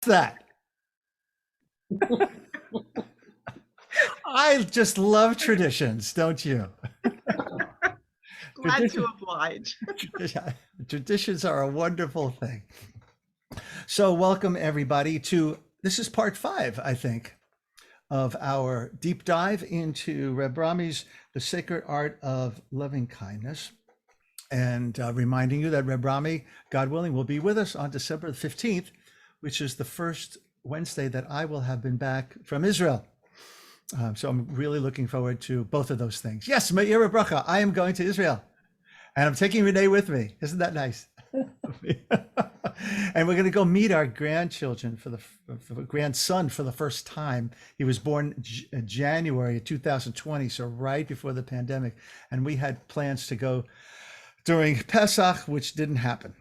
that? I just love traditions, don't you? Glad to oblige. Traditions are a wonderful thing. So welcome everybody to, this is part 5, I think, of our deep dive into Reb Rami's The Sacred Art of Lovingkindness. And reminding you that Reb Rami, God willing, will be with us on December 15th, which is the first Wednesday that I will have been back from Israel. So I'm really looking forward to both of those things. Yes, Me'ira Bracha, I am going to Israel. And I'm taking Renee with me. Isn't that nice? And we're going to go meet our grandchildren for the grandson for the first time. He was born January of 2020, so right before the pandemic. And we had plans to go during Pesach, which didn't happen.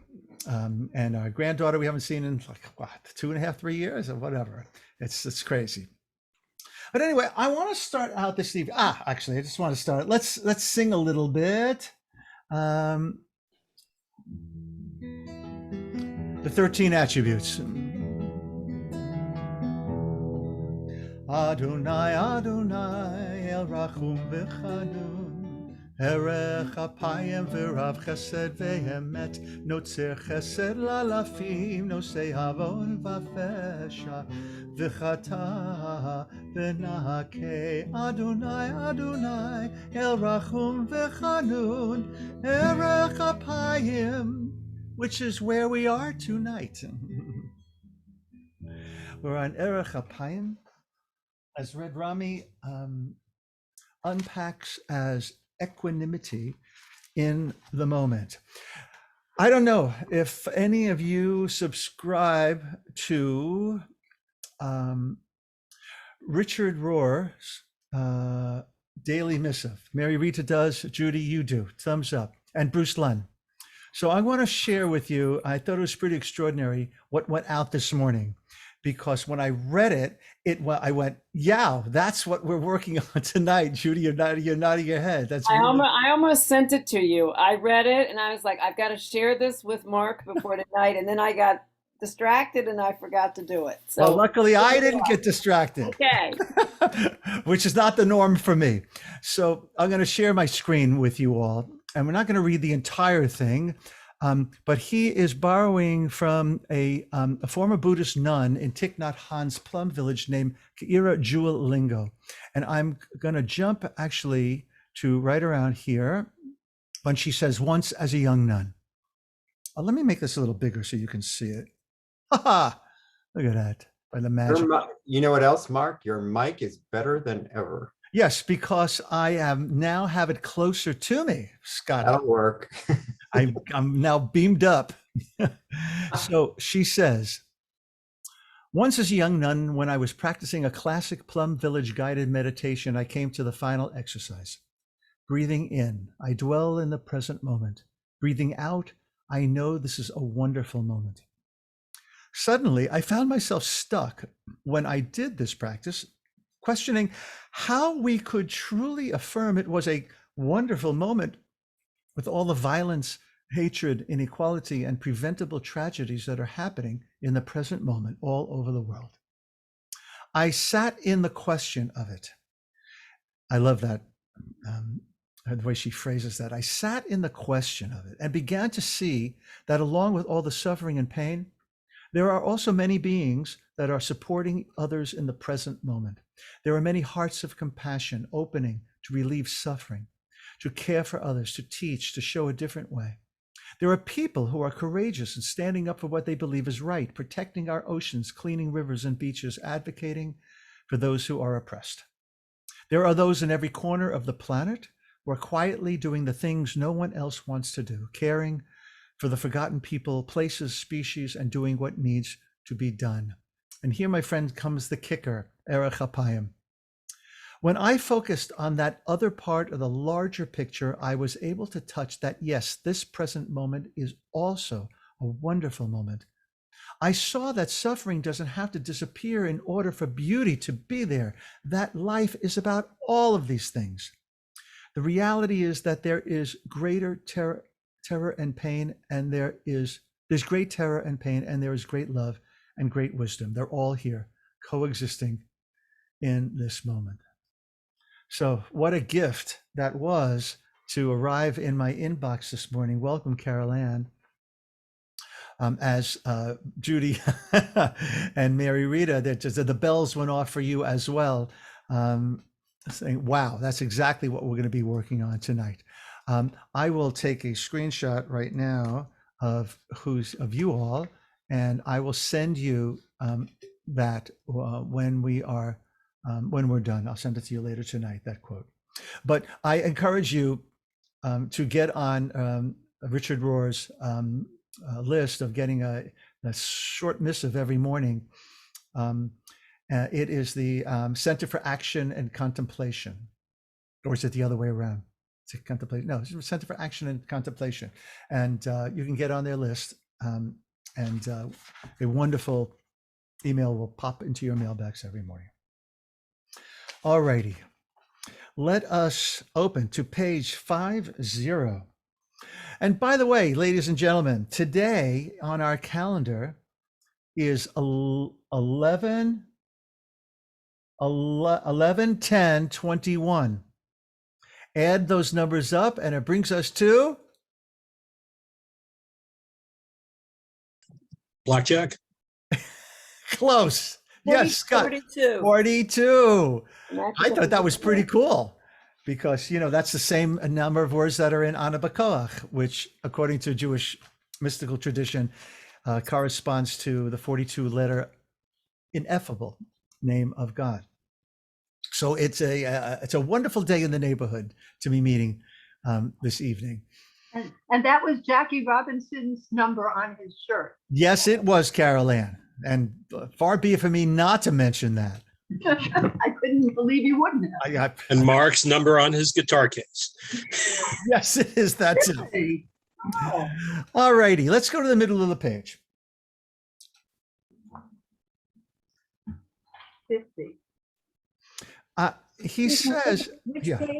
And our granddaughter we haven't seen in like what, 2.5, 3 years or whatever. It's crazy. But anyway, I want to start out this evening. Actually, I just want to start. Let's sing a little bit. The 13 attributes. Adonai, Adonai, El Rachum V'Chanun, Erech Apayim V'Rav Chesed V'Emet, Notzer Chesed Lalafim, Nosei Havon V'Fesha, V'Chata V'Nahakei. Adonai, Adonai, El Rachum V'Chanun, Erech Apayim, which is where we are tonight. We're on Erech Apayim, as Reb Rami unpacks as equanimity in the moment. I don't know if any of you subscribe to Richard Rohr's Daily Missive. Mary Rita does, Judy, you do, thumbs up, and Bruce Lunn. So I want to share with you, I thought it was pretty extraordinary what went out this morning, because when I read it, I went, yeah, that's what we're working on tonight. Judy, you're nodding your head. That's really... I almost sent it to you. I read it and I was like, I've got to share this with Mark before tonight. And then I got distracted and I forgot to do it. So well, luckily I didn't get distracted. Okay. Which is not the norm for me. So I'm going to share my screen with you all. And we're not going to read the entire thing, but he is borrowing from a former Buddhist nun in Thich Nhat Hanh's plum village named Kaira Jewel Lingo. And I'm going to jump actually to right around here when she says, once as a young nun. Let me make this a little bigger so you can see it. Ha! Look at that, by the magic. You know what else, Mark? Your mic is better than ever. Yes, because I now have it closer to me, Scott. That'll work. I'm now beamed up. So she says, once as a young nun, when I was practicing a classic Plum Village guided meditation, I came to the final exercise. Breathing in, I dwell in the present moment. Breathing out, I know this is a wonderful moment. Suddenly, I found myself stuck when I did this practice, questioning how we could truly affirm it was a wonderful moment with all the violence, hatred, inequality, and preventable tragedies that are happening in the present moment all over the world. I sat in the question of it. I love that, the way she phrases that. I sat in the question of it and began to see that along with all the suffering and pain, there are also many beings that are supporting others in the present moment. There are many hearts of compassion opening to relieve suffering, to care for others, to teach, to show a different way. There are people who are courageous and standing up for what they believe is right, protecting our oceans, cleaning rivers and beaches, advocating for those who are oppressed. There are those in every corner of the planet who are quietly doing the things no one else wants to do, caring for the forgotten people, places, species, and doing what needs to be done. And here, my friend, comes the kicker, Erech Apayim. When I focused on that other part of the larger picture, I was able to touch that, yes, this present moment is also a wonderful moment. I saw that suffering doesn't have to disappear in order for beauty to be there, that life is about all of these things. The reality is that there is greater terror and pain, and there's great terror and pain, and there is great love, and great wisdom. They're all here coexisting in this moment. So what a gift that was to arrive in my inbox this morning. Welcome, Carol Ann. As Judy and Mary Rita, the bells went off for you as well, saying, wow, that's exactly what we're going to be working on tonight. I will take a screenshot right now of you all, and I will send you that when we're done. I'll send it to you later tonight, that quote. But I encourage you to get on Richard Rohr's list of getting a short missive every morning. It is the Center for Action and Contemplation, or is it the other way around? To contemplate? No, it's Center for Action and Contemplation, and you can get on their list, and a wonderful email will pop into your mailbox every morning. All righty, let us open to page 50. And by the way, ladies and gentlemen, today on our calendar is 11/10/21. Add those numbers up and it brings us to blackjack. Close. Yes, Scott. 42. I thought that was pretty cool because, that's the same number of words that are in Ana B'Koach, which according to Jewish mystical tradition corresponds to the 42-letter ineffable name of God. So it's a wonderful day in the neighborhood to be meeting this evening. And that was Jackie Robinson's number on his shirt. Yes, it was, Carol Ann. And far be it for me not to mention that. I couldn't believe you wouldn't have. And Mark's number on his guitar case. Yes, it is that too. Really? Oh. All righty, let's go to the middle of the page. 50. He says,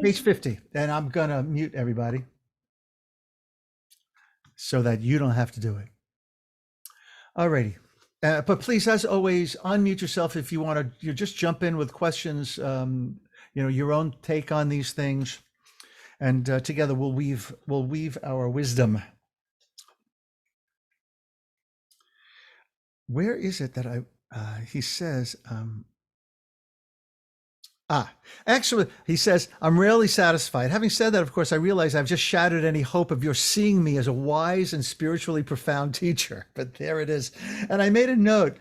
page 50, and I'm going to mute everybody so that you don't have to do it. All righty. But please, as always, unmute yourself if you want to. You just jump in with questions, your own take on these things, and together we'll weave our wisdom. Where is it that he says? Actually, he says, I'm rarely satisfied. Having said that, of course, I realize I've just shattered any hope of your seeing me as a wise and spiritually profound teacher. But there it is. And I made a note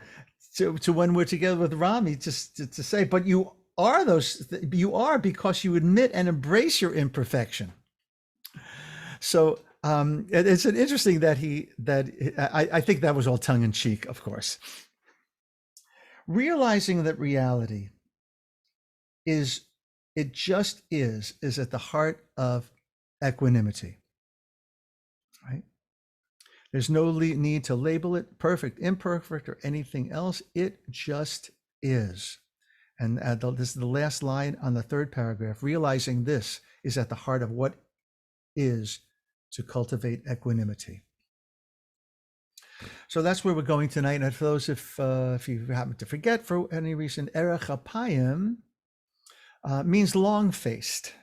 to when we're together with Rami just to say, but you are because you admit and embrace your imperfection. So it's an interesting that I think that was all tongue in cheek, of course. Realizing that reality is at the heart of equanimity, right? There's no need to label it perfect, imperfect, or anything else. It just is. And this is the last line on the third paragraph. Realizing this is at the heart of what is to cultivate equanimity. So that's where we're going tonight. And for those, if you happen to forget for any reason, Erech Apayim means long-faced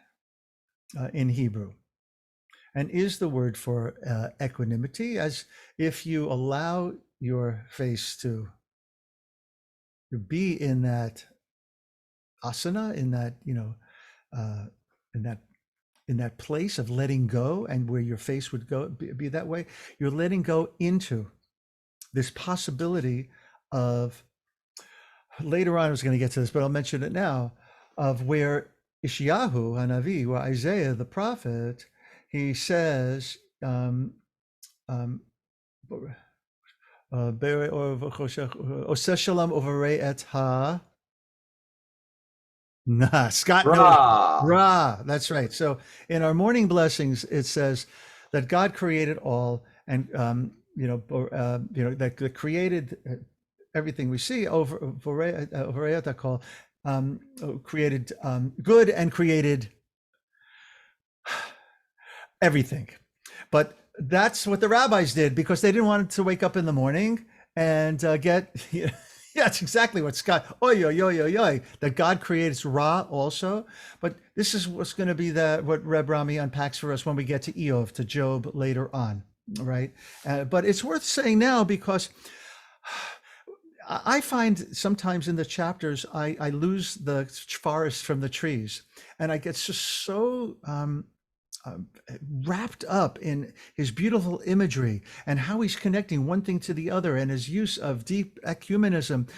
in Hebrew, and is the word for equanimity, as if you allow your face to be in that asana, in that place of letting go, and where your face would go be that way. You're letting go into this possibility of, later on I was going to get to this, but I'll mention it now, of where Ishayahu Hanavi, where Isaiah the prophet, he says, Oseh shalom overei et ha. Scott Ra. That's right. So in our morning blessings, it says that God created all, and that created everything we see. Overei et call. Created good and created everything. But that's what the rabbis did, because they didn't want to wake up in the morning and get, yeah, that's exactly what Scott, oy, oy, oy, oy, oy, that God creates Ra also. But this is what's going to be what Reb Rami unpacks for us when we get to Eov, to Job later on, right? But it's worth saying now because I find sometimes in the chapters, I lose the forest from the trees, and I get just so wrapped up in his beautiful imagery and how he's connecting one thing to the other, and his use of deep ecumenism,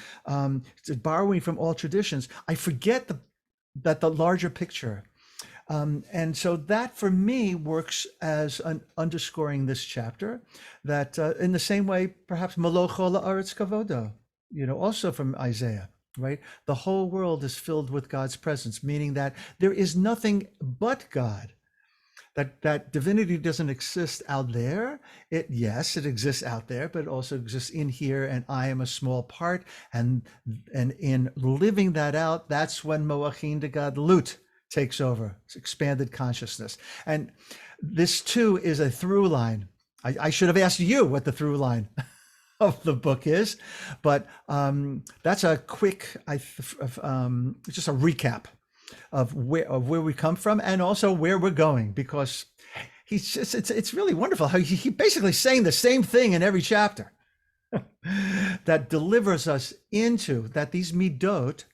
borrowing from all traditions. I forget that the larger picture. And so that for me works as an underscoring this chapter, that in the same way, perhaps Malocho la'aretz kavodo, also from Isaiah, right? The whole world is filled with God's presence, meaning that there is nothing but God. That divinity doesn't exist out there. Yes, it exists out there, but it also exists in here, and I am a small part. And in living that out, that's when Moachin de Gadlut takes over. It's expanded consciousness. And this too is a through line. I should have asked you what the through line of the book is, but that's a quick, just a recap of where we come from, and also where we're going, because it's really wonderful how he basically saying the same thing in every chapter that delivers us into that. These midot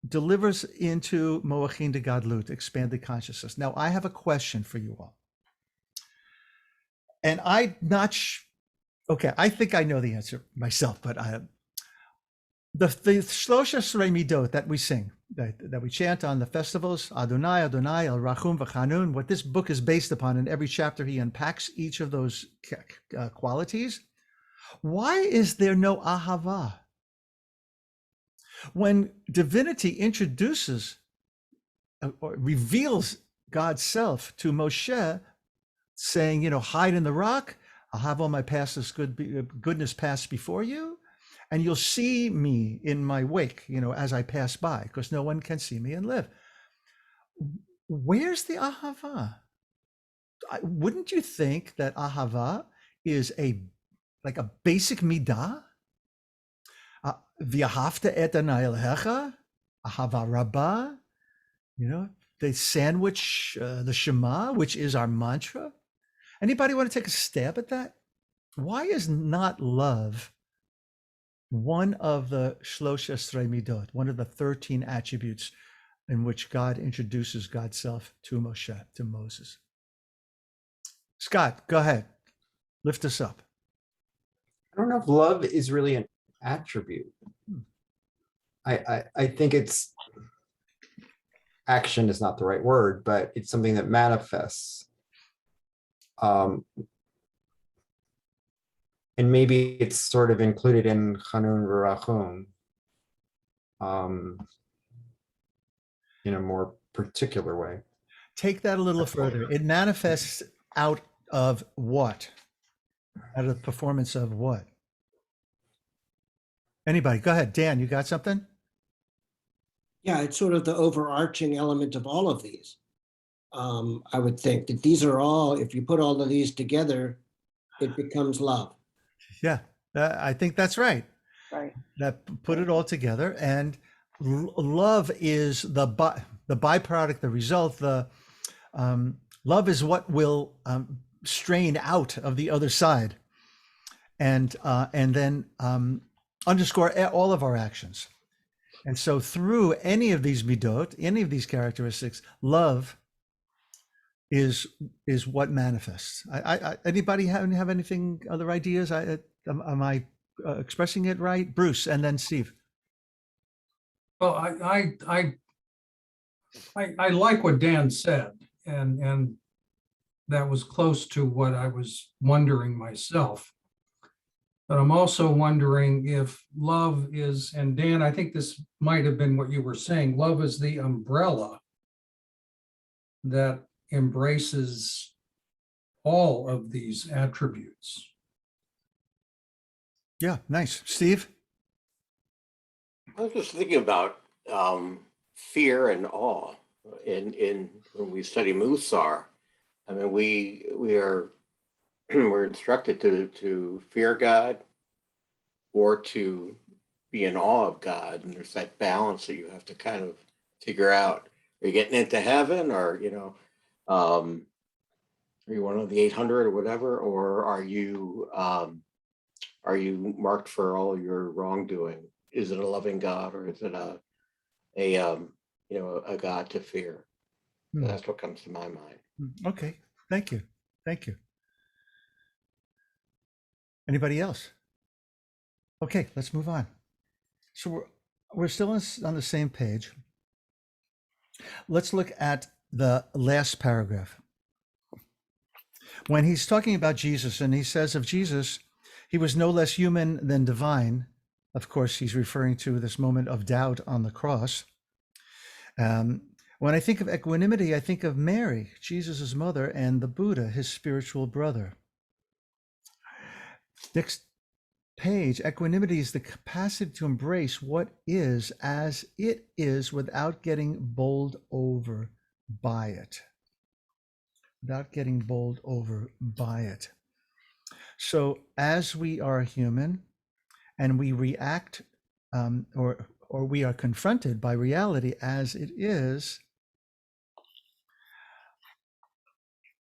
delivers into Moachin de Gadlut, expanded consciousness. Now I have a question for you all, and I'm not okay, I think I know the answer myself, but the Shlosha Srei Midot that we sing, that we chant on the festivals, Adonai, Adonai, El Rachum V'Chanun, what this book is based upon, in every chapter he unpacks each of those qualities. Why is there no Ahava? When divinity introduces or reveals God's self to Moshe, saying, hide in the rock, I'll have all my goodness pass before you, and you'll see me in my wake, as I pass by, because no one can see me and live. Where's the Ahava? Wouldn't you think that Ahava is like a basic midah? V'ahavta et Adonai Elohecha, Ahava Rabbah, the sandwich, the Shema, which is our mantra. Anybody want to take a stab at that? Why is not love one of the Shlosha Srei Midot, one of the 13 attributes in which God introduces God's self to Moshe, to Moses? Scott, go ahead. Lift us up. I don't know if love is really an attribute. I think it's, action is not the right word, but it's something that manifests. And maybe it's sort of included in Chanun V'Rachum in a more particular way. Take that a little further. It manifests out of what? Out of the performance of what? Anybody? Go ahead. Dan, you got something? Yeah, it's sort of the overarching element of all of these. I would think that these are all, if you put all of these together, it becomes love. Yeah, I think that's right. Right. That put it all together, and love is the byproduct, the result. Love is what will strain out of the other side, and then underscore all of our actions. And so through any of these midot, any of these characteristics, love is what manifests. Anybody have anything, other ideas? Am I expressing it right? Bruce, and then Steve. Well, I like what Dan said, and that was close to what I was wondering myself. But I'm also wondering if love is, and Dan, I think this might have been what you were saying, love is the umbrella that embraces all of these attributes. Yeah, nice. Steve? I was just thinking about fear and awe in when we study Musar. I mean, we're instructed to fear God, or to be in awe of God. And there's that balance that you have to kind of figure out. Are you getting into heaven, or, are you one of the 800 or whatever, or are you marked for all your wrongdoing? Is it a loving God, or is it a God to fear? Hmm. That's what comes to my mind. Okay, thank you. Thank you. Anybody else? Okay, let's move on. So we're still on the same page. Let's look at the last paragraph. When he's talking about Jesus, and he says of Jesus, he was no less human than divine. Of course, he's referring to this moment of doubt on the cross. When I think of equanimity, I think of Mary, Jesus' mother, and the Buddha, his spiritual brother. Next page, equanimity is the capacity to embrace what is as it is without getting bowled over by it. Without getting bowled over by it. So as we are human and we react or we are confronted by reality as it is,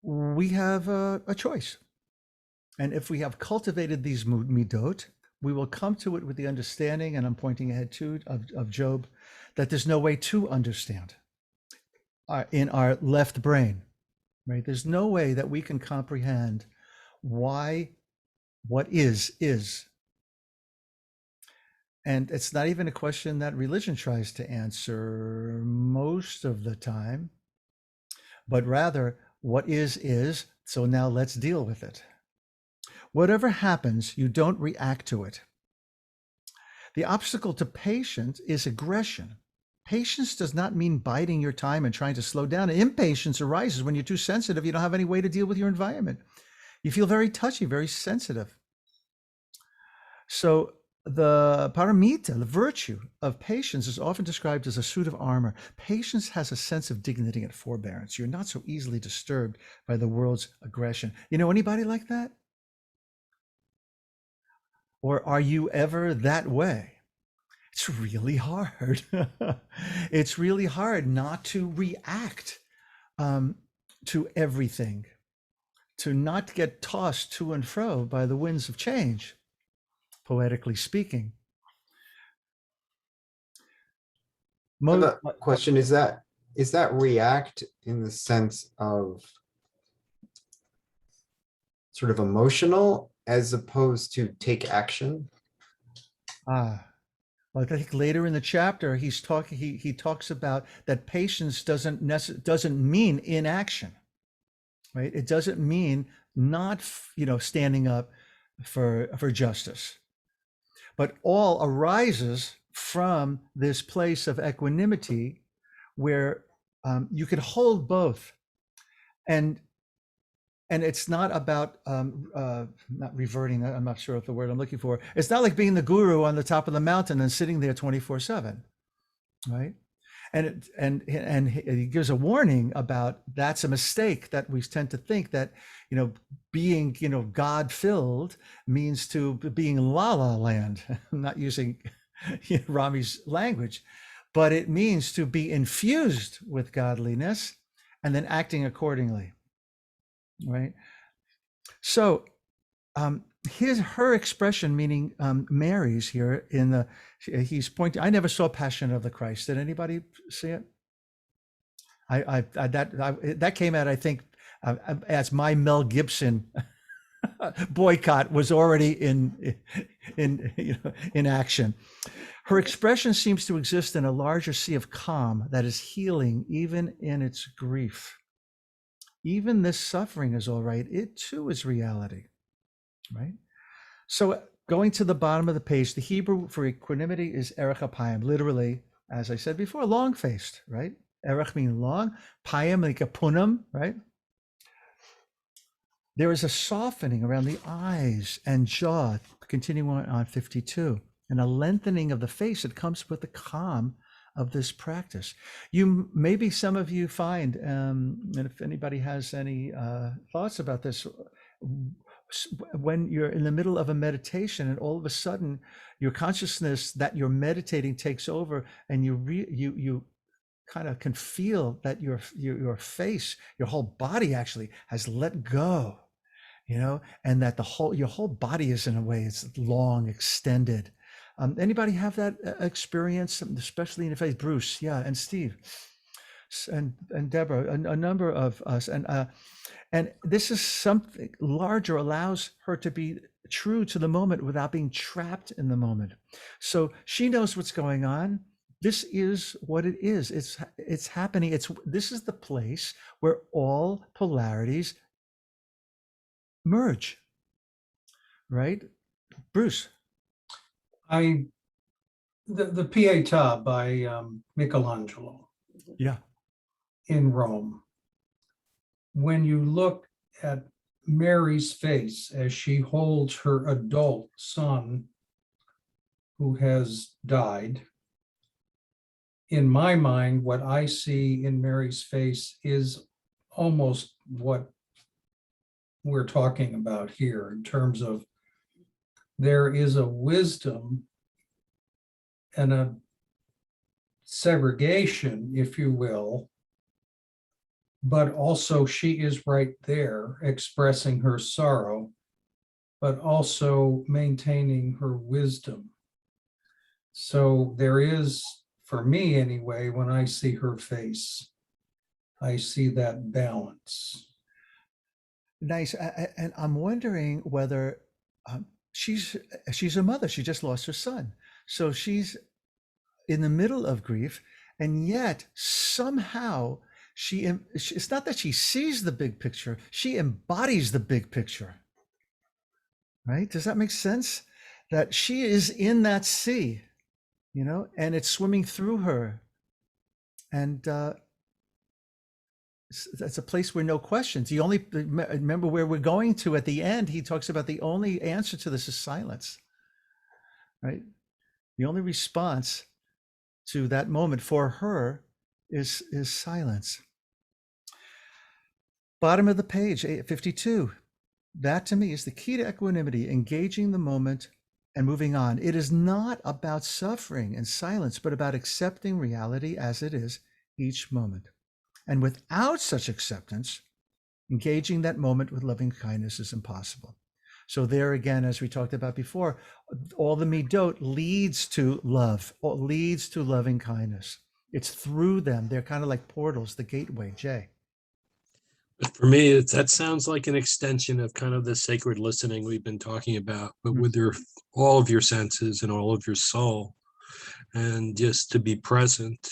we have a choice. And if we have cultivated these midot, we will come to it with the understanding, and I'm pointing ahead to of Job, that there's no way to understand in our left brain, right? There's no way that we can comprehend why what is. And it's not even a question that religion tries to answer most of the time, but rather what is, so now let's deal with it. Whatever happens, you don't react to it. The obstacle to patience is aggression. Patience does not mean biding your time and trying to slow down. Impatience arises when you're too sensitive. You don't have any way to deal with your environment. You feel very touchy, very sensitive. So the paramita, the virtue of patience, is often described as a suit of armor. Patience has a sense of dignity and forbearance. You're not so easily disturbed by the world's aggression. You know anybody like that? Or are you ever that way? It's really hard. It's really hard not to react to everything, to not get tossed to and fro by the winds of change, poetically speaking. The question is that react in the sense of sort of emotional as opposed to take action? Well, I think later in the chapter he talks about that patience doesn't mean inaction, right? It doesn't mean not standing up for justice, but all arises from this place of equanimity where you could hold both, and it's not about not reverting. I'm not sure of the word I'm looking for. It's not like being the guru on the top of the mountain and sitting there 24/7, right? And he gives a warning about that's a mistake that we tend to think that being God-filled means to being la la land. I'm not using Rami's language, but it means to be infused with godliness and then acting accordingly. Right. So her expression, meaning Mary's here he's pointing. I never saw Passion of the Christ. Did anybody see it? That came out, I think, as my Mel Gibson boycott was already in action. Her expression seems to exist in a larger sea of calm that is healing even in its grief. Even this suffering is all right. It too is reality, right? So going to the bottom of the page, the Hebrew for equanimity is Erech Apayim, literally, as I said before, long-faced, right? Erech meaning long, Payim like a punam, right? There is a softening around the eyes and jaw, continuing on 52, and a lengthening of the face that comes with the calm of this practice. Maybe some of you find, and if anybody has any thoughts about this, when you're in the middle of a meditation and all of a sudden your consciousness that you're meditating takes over, and you kind of can feel that your face, your whole body actually has let go, and that your whole body is, in a way, it's long, extended. Anybody have that experience, especially in the face? Bruce, yeah, and Steve, and Deborah, a number of us, and this is something larger, allows her to be true to the moment without being trapped in the moment. So she knows what's going on. This is what it is. It's happening. This is the place where all polarities merge. Right? Bruce. The Pietà by Michelangelo. Yeah. In Rome. When you look at Mary's face as she holds her adult son who has died, in my mind, what I see in Mary's face is almost what we're talking about here, in terms of there is a wisdom and a segregation, if you will, but also she is right there expressing her sorrow, but also maintaining her wisdom. So there is, for me anyway, when I see her face, I see that balance. Nice. And I'm wondering whether she's a mother. She just lost her son. So she's in the middle of grief, and yet somehow it's not that she sees the big picture, she embodies the big picture. Right? Does that make sense? That she is in that sea, and it's swimming through her. And that's a place where no questions. Remember where we're going to at the end, he talks about the only answer to this is silence. Right? The only response to that moment for her is silence. Bottom of the page, 52. That to me is the key to equanimity, engaging the moment and moving on. It is not about suffering and silence, but about accepting reality as it is each moment. And without such acceptance, engaging that moment with loving kindness is impossible. So there again, as we talked about before, all the midot leads to love, leads to loving kindness. It's through them. They're kind of like portals, the gateway. Jay. But for me, that sounds like an extension of kind of the sacred listening we've been talking about, but with all of your senses and all of your soul, and just to be present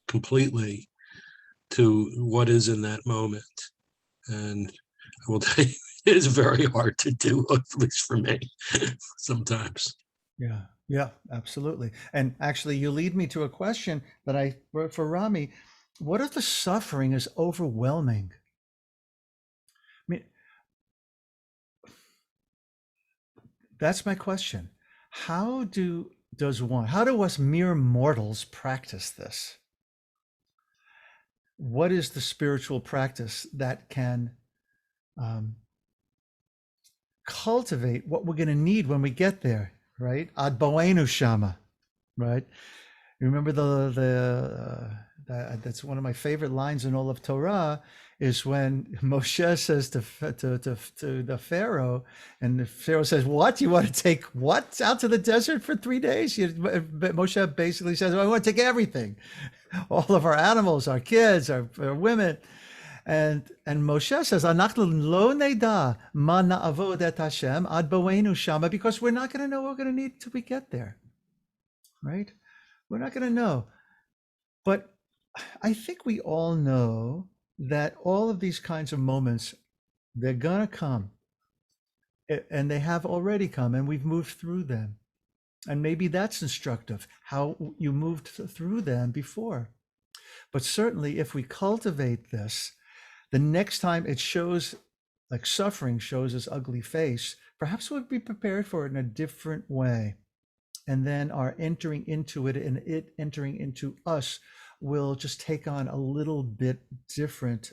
completely to what is in that moment. And I will tell you, it is very hard to do, at least for me, sometimes. Yeah, absolutely. And actually, you lead me to a question that I wrote for Rami. What if the suffering is overwhelming? I mean, that's my question. How do us mere mortals practice this? What is the spiritual practice that can cultivate what we're going to need when we get there, right? Ad boenu shama, right? Remember that's one of my favorite lines in all of Torah, is when Moshe says to the Pharaoh, and the Pharaoh says, "What? You want to take what out to the desert for 3 days?" Moshe basically says, "I want to take everything, all of our animals, our kids, our women." And Moshe says, "Anachnu lo neda ma na'avod et Hashem ad boenu shama," because we're not going to know what we're going to need till we get there, right? We're not going to know. But I think we all know that all of these kinds of moments, they're going to come, and they have already come, and we've moved through them. And maybe that's instructive, how you moved through them before. But certainly if we cultivate this, the next time it shows, like suffering shows its ugly face, perhaps we'll be prepared for it in a different way. And then our entering into it and it entering into us will just take on a little bit different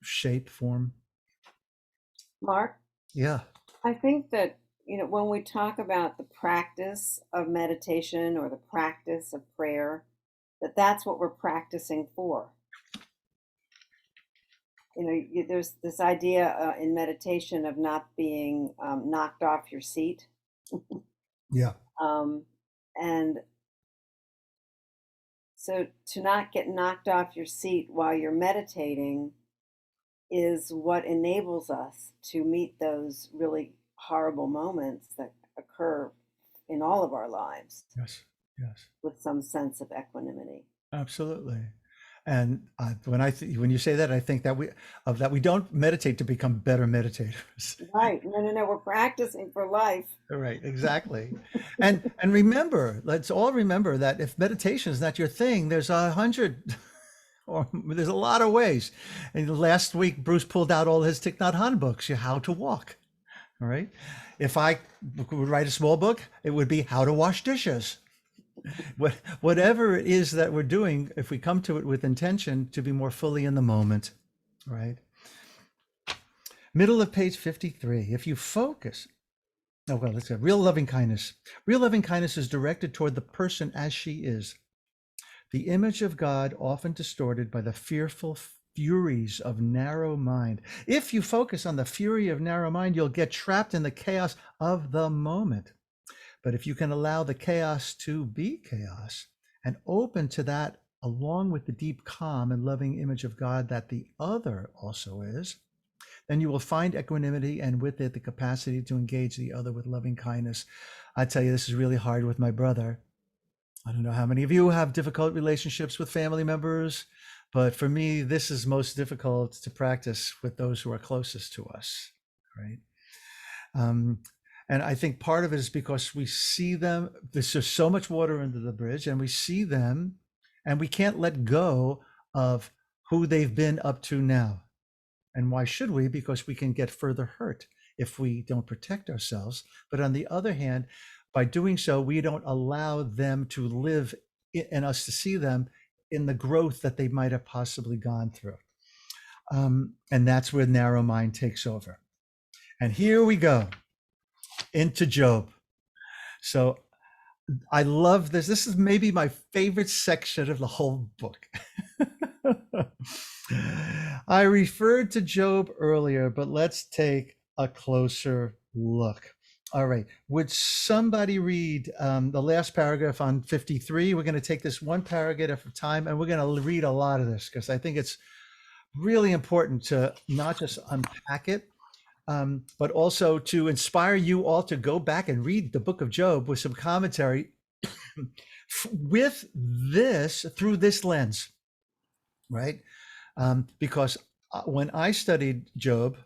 shape, form. Mark? Yeah. I think that, when we talk about the practice of meditation or the practice of prayer, that's what we're practicing for. There's this idea in meditation of not being knocked off your seat. Yeah. And so to not get knocked off your seat while you're meditating is what enables us to meet those really horrible moments that occur in all of our lives. Yes. Yes. With some sense of equanimity. Absolutely. And when you say that, I think that we don't meditate to become better meditators. Right. No. We're practicing for life. Right. Exactly. and remember, let's all remember that if meditation is not your thing, there's 100, or there's a lot of ways. And last week, Bruce pulled out all his Thich Nhat Hanh books, How to Walk. All right. If I would write a small book, it would be How to Wash Dishes. Whatever it is that we're doing, if we come to it with intention to be more fully in the moment, right? Middle of page 53. If you focus, let's go. Real loving kindness. Real loving kindness is directed toward the person as she is. The image of God often distorted by the fearful furies of narrow mind. If you focus on the fury of narrow mind, you'll get trapped in the chaos of the moment. But if you can allow the chaos to be chaos and open to that, along with the deep calm and loving image of God that the other also is, then you will find equanimity, and with it, the capacity to engage the other with loving kindness. I tell you, this is really hard with my brother. I don't know how many of you have difficult relationships with family members, but for me, this is most difficult to practice with those who are closest to us, right? And I think part of it is because we see them, there's just so much water under the bridge, and we see them and we can't let go of who they've been up to now. And why should we? Because we can get further hurt if we don't protect ourselves. But on the other hand, by doing so, we don't allow them to live in us, to see them in the growth that they might have possibly gone through. And that's where narrow mind takes over. And here we go. Into Job. So I love this. This is maybe my favorite section of the whole book. I referred to Job earlier, but let's take a closer look. All right. Would somebody read the last paragraph on 53? We're going to take this one paragraph at a time, and we're going to read a lot of this because I think it's really important to not just unpack it, but also to inspire you all to go back and read the book of Job with some commentary with this, through this lens, right? Because when I studied Job,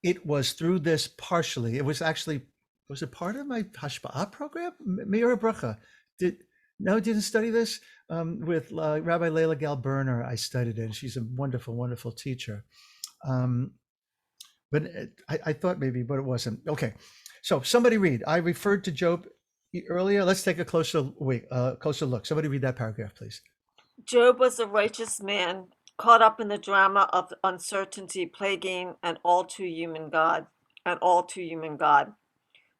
it was through this partially. It was actually, was it part of my Hashpa'ah program? Meir Bracha. Didn't study this with Rabbi Leila Gal-Berner. I studied it. She's a wonderful, wonderful teacher. But I thought maybe, but it wasn't. Okay, so somebody read. I referred to Job earlier. Let's take a closer look. Somebody read that paragraph, please. Job was a righteous man, caught up in the drama of uncertainty plaguing an all too human God.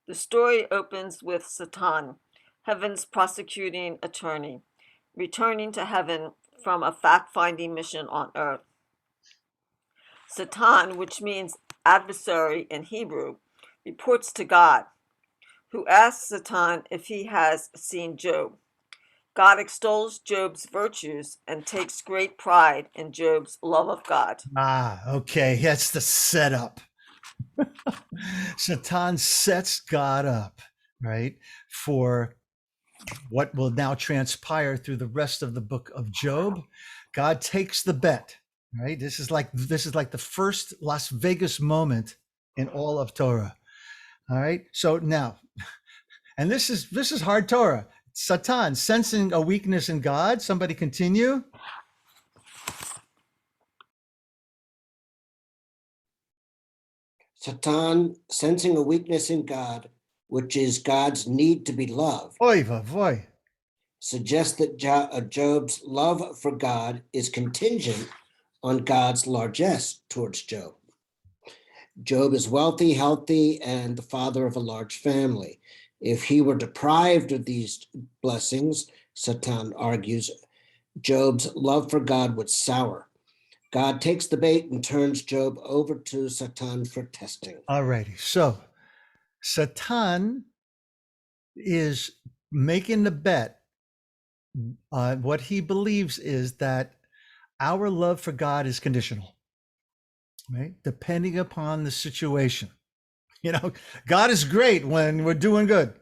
The story opens with Satan, heaven's prosecuting attorney, returning to heaven from a fact-finding mission on earth. Satan, which means adversary in Hebrew, reports to God, who asks Satan if he has seen Job. God extols Job's virtues and takes great pride in Job's love of God. Okay, that's the setup. Satan sets God up, right, for what will now transpire through the rest of the book of Job. God takes the bet. Right. This is like the first Las Vegas moment in all of Torah. All right. So now, and this is hard Torah. Satan sensing a weakness in God. Somebody continue. Satan sensing a weakness in God, which is God's need to be loved. Oy vavoy. Suggests that Job's love for God is contingent on God's largesse towards Job. Job is wealthy, healthy, and the father of a large family. If he were deprived of these blessings, Satan argues, Job's love for God would sour. God takes the bait and turns Job over to Satan for testing. All righty. So Satan is making the bet. What he believes is that our love for God is conditional, right? Depending upon the situation. God is great when we're doing good.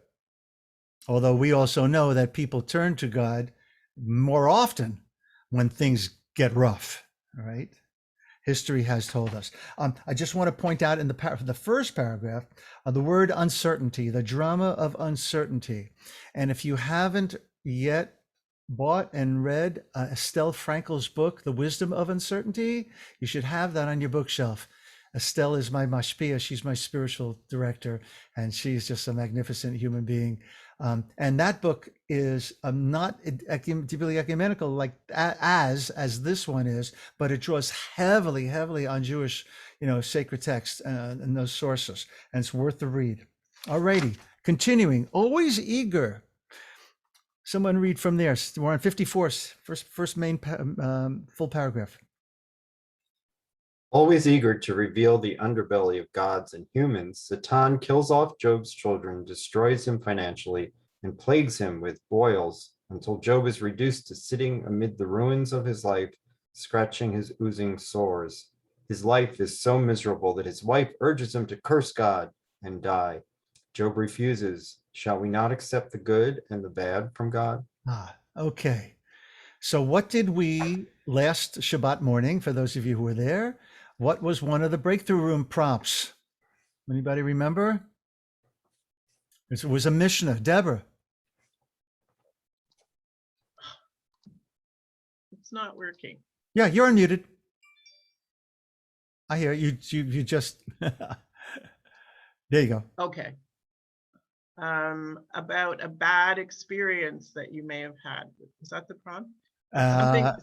Although we also know that people turn to God more often when things get rough, all right? History has told us. I just want to point out in the first paragraph, the word uncertainty, the drama of uncertainty. And if you haven't yet bought and read Estelle Frankel's book, The Wisdom of Uncertainty, you should have that on your bookshelf. Estelle is my mashpia. She's my spiritual director, and she's just a magnificent human being. And that book is not deeply ecumenical like as this one is, but it draws heavily on Jewish, sacred texts and those sources, and it's worth the read. Alrighty, continuing. Always eager. Someone read from there. We're on 54, first main full paragraph. Always eager to reveal the underbelly of gods and humans, Satan kills off Job's children, destroys him financially, and plagues him with boils until Job is reduced to sitting amid the ruins of his life, scratching his oozing sores. His life is so miserable that his wife urges him to curse God and die. Job refuses. Shall we not accept the good and the bad from God? Okay. So what did we last Shabbat morning, for those of you who were there, what was one of the breakthrough room prompts? Anybody remember? It was a Mishnah. Deborah. It's not working. Yeah, you're unmuted. I hear you. You just, there you go. Okay. About a bad experience that you may have had. Is that the prompt?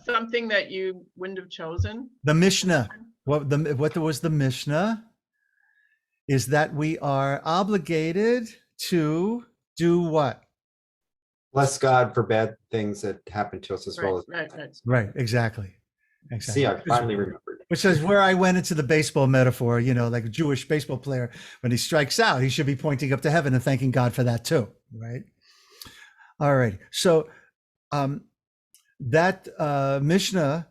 Something that you wouldn't have chosen? The Mishnah. What was the Mishnah? Is that we are obligated to do what? Bless God for bad things that happen to us as well as. Right, exactly. See, I finally remembered. Which is where I went into the baseball metaphor, like a Jewish baseball player, when he strikes out, he should be pointing up to heaven and thanking God for that too, right? All right. So that Mishnah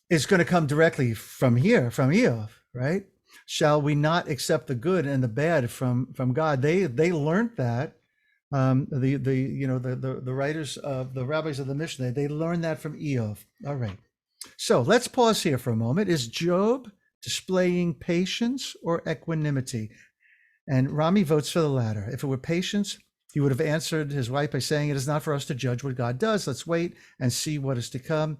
is going to come directly from here, from Eov, right? Shall we not accept the good and the bad from God? They learned that. The writers of the rabbis of the Mishnah, they learned that from Eov. All right. So let's pause here for a moment. Is Job displaying patience or equanimity? And Rami votes for the latter. If it were patience, he would have answered his wife by saying, it is not for us to judge what God does. Let's wait and see what is to come.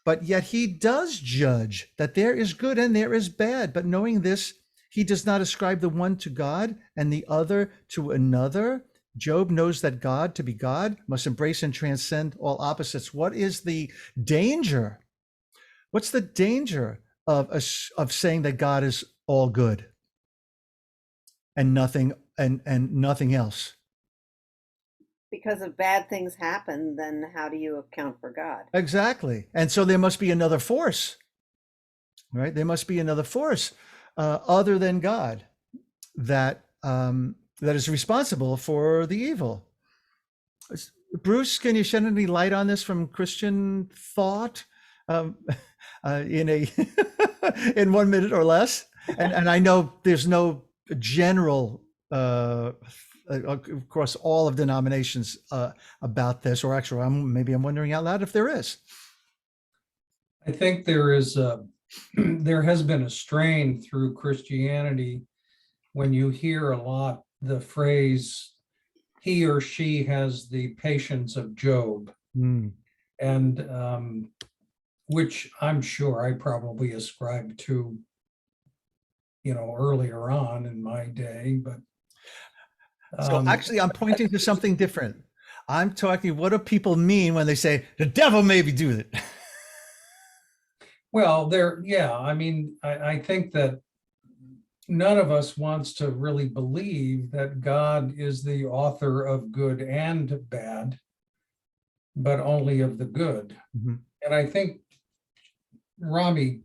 But yet he does judge that there is good and there is bad. But knowing this, he does not ascribe the one to God and the other to another. Job knows that God, to be God, must embrace and transcend all opposites. What is the danger? What's the danger of saying that God is all good and nothing nothing else? Because if bad things happen, then how do you account for God? Exactly. And so there must be another force, right? There must be another force other than God that is responsible for the evil. Bruce, can you shed any light on this from Christian thought in 1 minute or less? And I know there's no general across all of denominations about this, or actually maybe I'm wondering out loud if there is. I think there is there has been a strain through Christianity when you hear a lot the phrase, he or she has the patience of Job. And which I'm sure I probably ascribed to, earlier on in my day, but. So actually I'm pointing to something different. I'm talking, what do people mean when they say the devil maybe do it? Well, I think that none of us wants to really believe that God is the author of good and bad, but only of the good. Mhm. And I think Rami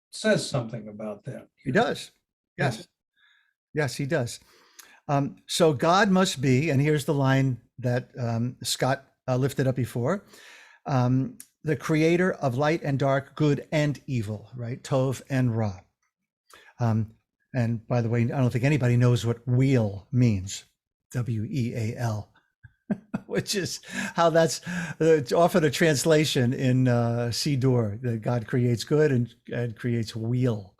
says something about that. He does. Yes. Yes, he does. So God must be, and here's the line that Scott lifted up before, the creator of light and dark, good and evil, right? Tov and Ra. And by the way, I don't think anybody knows what wheel means, W-E-A-L, which is how that's often a translation in Siddur, that God creates good and creates wheel.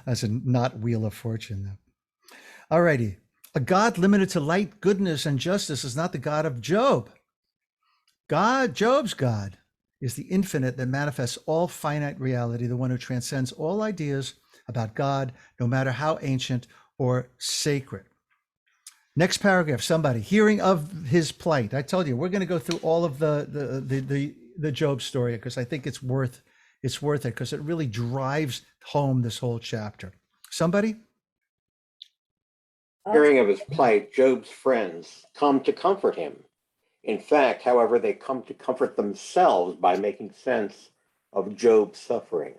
That's a not wheel of fortune, though. All righty. A God limited to light, goodness, and justice is not the God of Job. Job's God is the infinite that manifests all finite reality, the one who transcends all ideas about God, no matter how ancient or sacred. Next paragraph, somebody, hearing of his plight. I told you, we're going to go through all of the Job story because I think it's worth it because it really drives home this whole chapter. Somebody? Hearing of his plight, Job's friends come to comfort him. In fact, however, they come to comfort themselves by making sense of Job's suffering.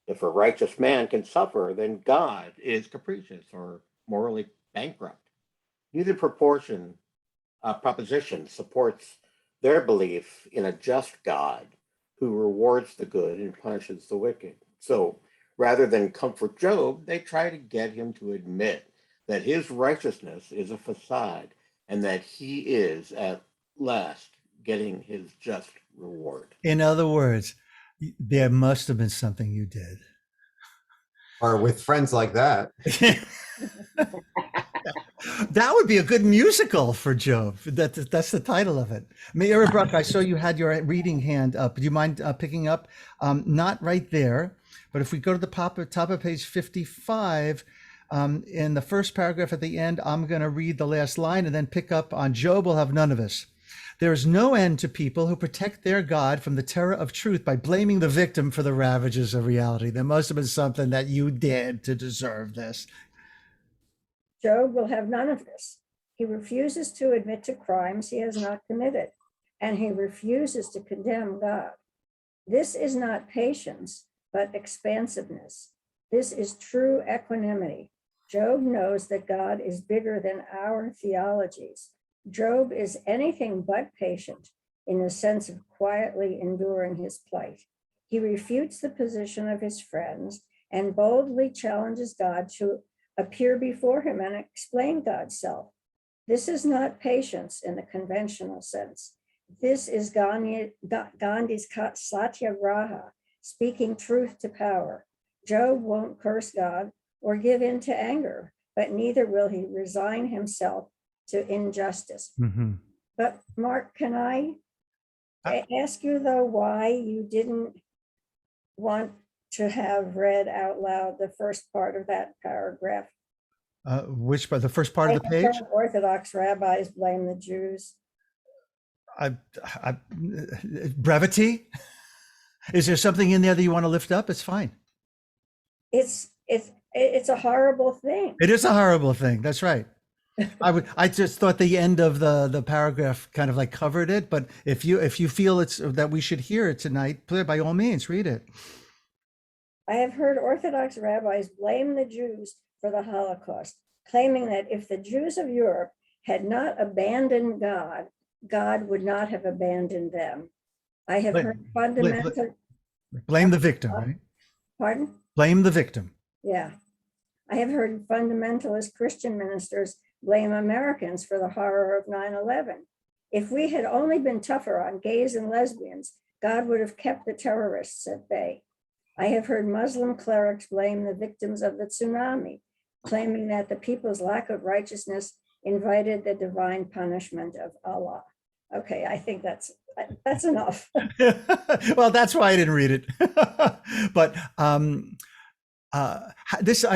If a righteous man can suffer, then God is capricious or morally bankrupt. Neither proposition supports their belief in a just God who rewards the good and punishes the wicked. So rather than comfort Job, they try to get him to admit that his righteousness is a facade and that he is at last getting his just reward. In other words, there must have been something you did. Or with friends like that. That would be a good musical for Job. That's the title of it. Mayor Bruck, I saw you had your reading hand up. Do you mind picking up? Not right there, but if we go to the top of page 55, in the first paragraph at the end, I'm going to read the last line and then pick up on Job will have none of us. There is no end to people who protect their God from the terror of truth by blaming the victim for the ravages of reality. There must have been something that you did to deserve this. Job will have none of this. He refuses to admit to crimes he has not committed, and he refuses to condemn God. This is not patience, but expansiveness. This is true equanimity. Job knows that God is bigger than our theologies. Job is anything but patient in the sense of quietly enduring his plight. He refutes the position of his friends and boldly challenges God to appear before him and explain God's self. This is not patience in the conventional sense. This is Gandhi's satyagraha, speaking truth to power. Job won't curse God or give in to anger, but neither will he resign himself to injustice. Mm-hmm. But Mark, can I ask you though why you didn't want to have read out loud the first part of that paragraph? Which part? The first part of the page? Orthodox rabbis blame the Jews. Brevity? Is there something in there that you want to lift up? It's fine. It's a horrible thing. It is a horrible thing. That's right. I just thought the end of the paragraph kind of like covered it, but if you feel it's that we should hear it tonight, by all means, read it. I have heard Orthodox rabbis blame the Jews for the Holocaust, claiming that if the Jews of Europe had not abandoned God, God would not have abandoned them. I have heard fundamental... Blame the victim, right? Pardon? Blame the victim. Yeah. I have heard fundamentalist Christian ministers blame Americans for the horror of 9/11. If we had only been tougher on gays and lesbians, God would have kept the terrorists at bay. I have heard Muslim clerics blame the victims of the tsunami, claiming that the people's lack of righteousness invited the divine punishment of Allah. Okay, I think that's enough. Well, that's why I didn't read it. But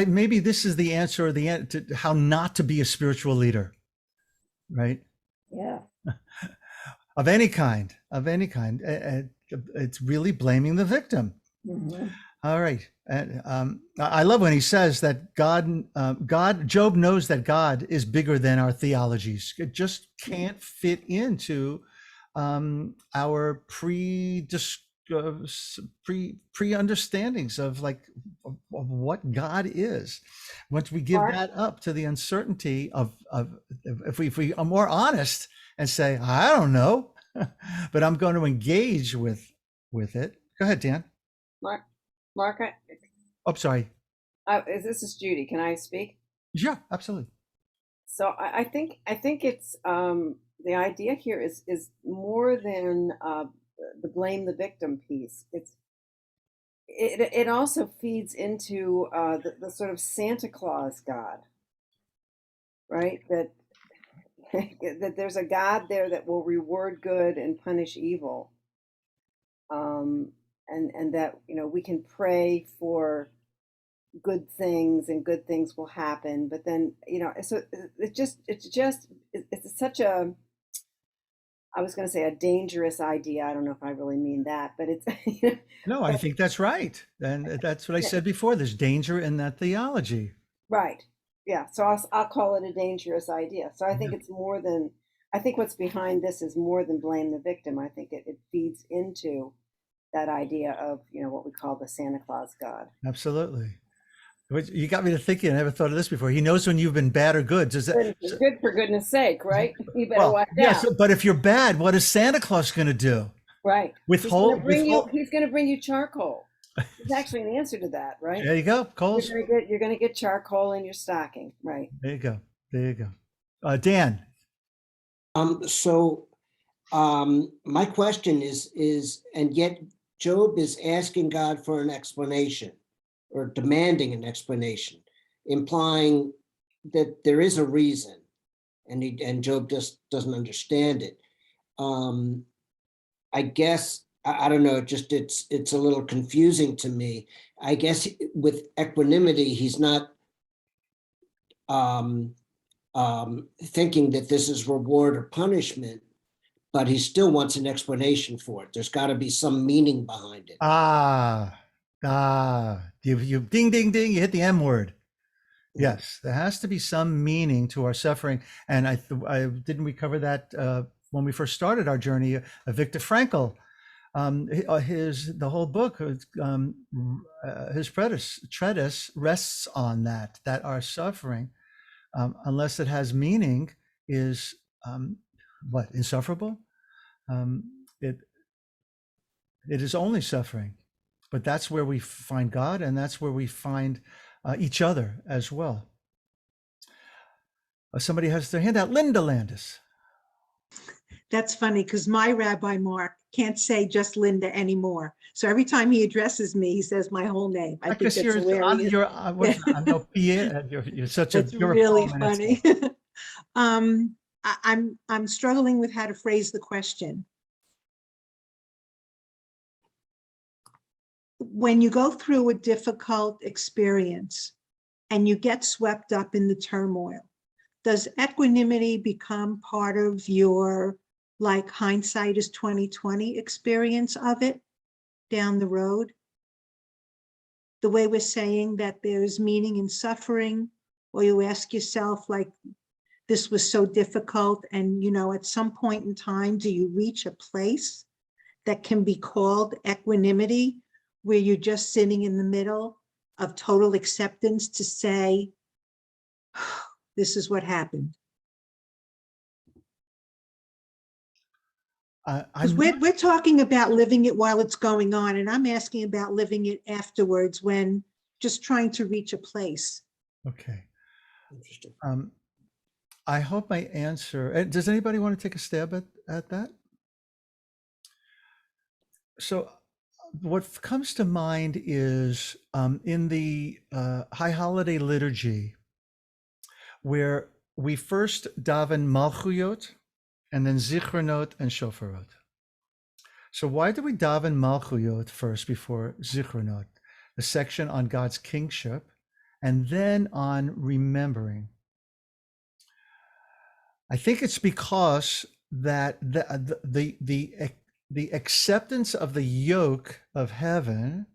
maybe this is the answer, to how not to be a spiritual leader, right? Yeah. Of any kind. It's really blaming the victim. Mm-hmm. All right. And I love when he says that Job knows that God is bigger than our theologies. It just can't fit into our pre-understandings of what God is. Once we give Mark? that up to the uncertainty of if we are more honest and say, I don't know, but I'm going to engage with it. Go ahead, Dan. Mark, Oh, sorry. this is Judy. Can I speak? Yeah, absolutely. So I think it's the idea here is more than the blame the victim piece. It also feeds into the sort of Santa Claus God, right? That that there's a God there that will reward good and punish evil, and that we can pray for good things and good things will happen. But then so it's such a, I was going to say a dangerous idea. I don't know if I really mean that, but it's No, I think that's right. And that's what I said before. There's danger in that theology. right. Yeah. So I'll call it a dangerous idea. So I think it's more than, I think what's behind this is more than blame the victim. I think it feeds into that idea of, what we call the Santa Claus God. Absolutely. You got me to thinking. I never thought of this before. He knows when you've been bad or good. Does that? Good, for goodness sake, right? You better watch out. Yes, but if you're bad, what is Santa Claus going to do? Right. Withhold. He's going to bring you charcoal. There's actually an answer to that, right? There you go, coals. You're going to get charcoal in your stocking, right? There you go. There you go. Dan. So my question is, and yet Job is asking God for an explanation, or demanding an explanation, implying that there is a reason, and Job just doesn't understand it. I guess I don't know. It's a little confusing to me. I guess with equanimity, he's not thinking that this is reward or punishment, but he still wants an explanation for it. There's got to be some meaning behind it. You ding, ding, ding, you hit the M word. Yes, there has to be some meaning to our suffering. And I didn't we cover that when we first started our journey? Viktor Frankl, the whole book, his treatise rests on that our suffering, unless it has meaning, is insufferable. It is only suffering. But that's where we find God, and that's where we find each other as well. Somebody has their hand out. Linda Landis. That's funny because my Rabbi Mark can't say just Linda anymore. So every time he addresses me, he says my whole name. I think that's hilarious. You're such that's really funny. I'm struggling with how to phrase the question. When you go through a difficult experience and you get swept up in the turmoil, does equanimity become part of your, like, hindsight is 2020 experience of it down the road? The way we're saying that there's meaning in suffering, or you ask yourself, like, this was so difficult, and at some point in time, do you reach a place that can be called equanimity, where you're just sitting in the middle of total acceptance to say, this is what happened? Because we're talking about living it while it's going on, and I'm asking about living it afterwards, when just trying to reach a place. Okay. Interesting. I hope my answer, does anybody want to take a stab at that? So what comes to mind is in the High Holiday Liturgy, where we first daven Malchuyot and then Zichronot and Shofarot. So why do we daven Malchuyot first before Zichronot, the section on God's kingship, and then on remembering? I think it's because that the acceptance of the yoke of heaven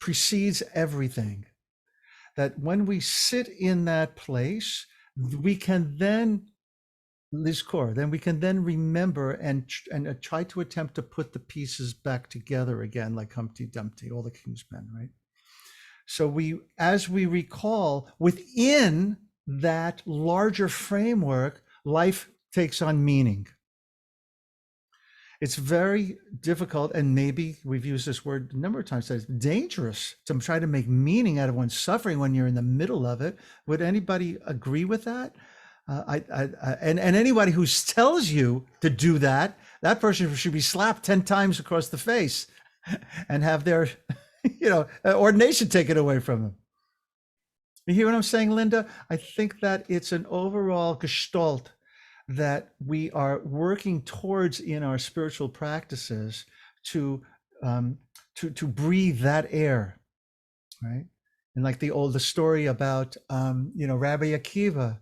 precedes everything. That when we sit in that place, we can then then we can then remember and try to attempt to put the pieces back together again, like Humpty Dumpty, all the king's men, right? So as we recall, within that larger framework, life takes on meaning. It's very difficult, and maybe we've used this word a number of times, that it's dangerous to try to make meaning out of one's suffering when you're in the middle of it. Would anybody agree with that? And anybody who tells you to do that, that person should be slapped 10 times across the face and have their, ordination taken away from them. You hear what I'm saying, Linda? I think that it's an overall gestalt that we are working towards in our spiritual practices to breathe that air, right? And like the story about Rabbi Akiva,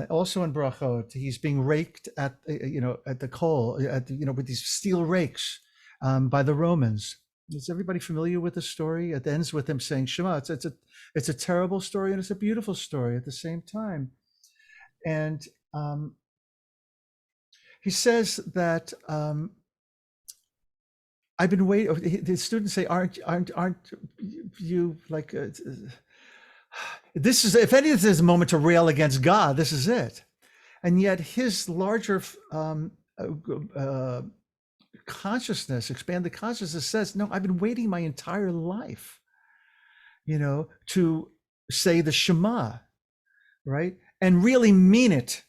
also in Brachot, he's being raked at the coal with these steel rakes by the Romans. Is everybody familiar with the story? It ends with him saying Shema. It's a terrible story and it's a beautiful story at the same time. And he says that I've been waiting. The students say, "Aren't you like?" This is, if any of this is a moment to rail against God, this is it. And yet his larger consciousness, expanded consciousness, says, no, I've been waiting my entire life, to say the Shema, right? And really mean it.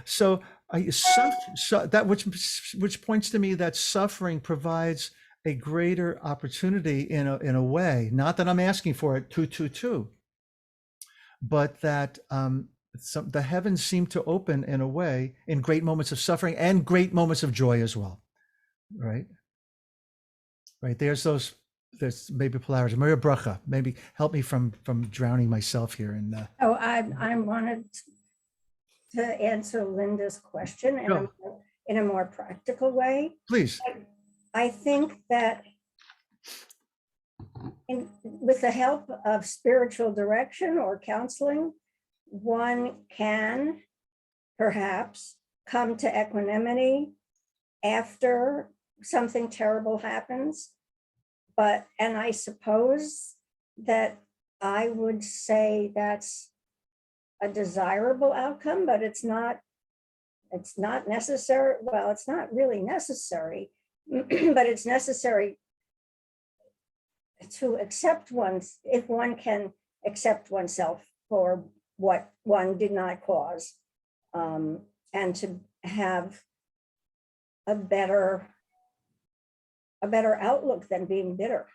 So that which points to me that suffering provides a greater opportunity in a way, not that I'm asking for it, but that the heavens seem to open in a way in great moments of suffering and great moments of joy as well, right? Right, there's maybe polarities. Maria Bracha, maybe help me from drowning myself here. I wanted to answer Linda's question in a more practical way. Please. I think that with the help of spiritual direction or counseling, one can perhaps come to equanimity after something terrible happens. And I suppose that I would say that's a desirable outcome, but it's not necessary. Well, it's not really necessary, but it's necessary to accept if one can accept oneself for what one did not cause, and to have a better outlook than being bitter.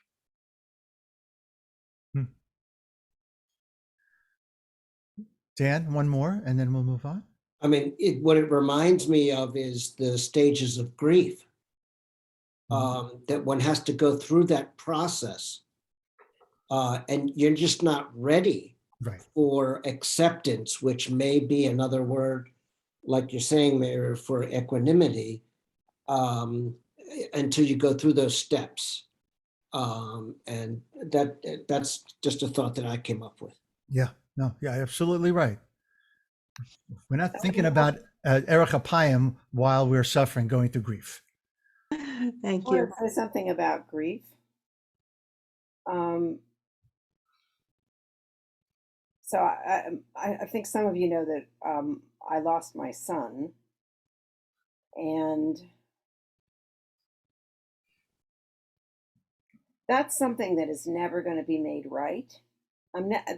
Dan, one more, and then we'll move on. I mean, what it reminds me of is the stages of grief, that one has to go through that process, and you're just not ready for acceptance, which may be another word, like you're saying, Mayor, for equanimity, until you go through those steps. And that's just a thought that I came up with. Yeah, no, yeah, absolutely right. We're not thinking about Erech Apayim while we're suffering, going through grief. Thank I want you. to say something about grief. So I think some of you know that I lost my son, and that's something that is never going to be made right.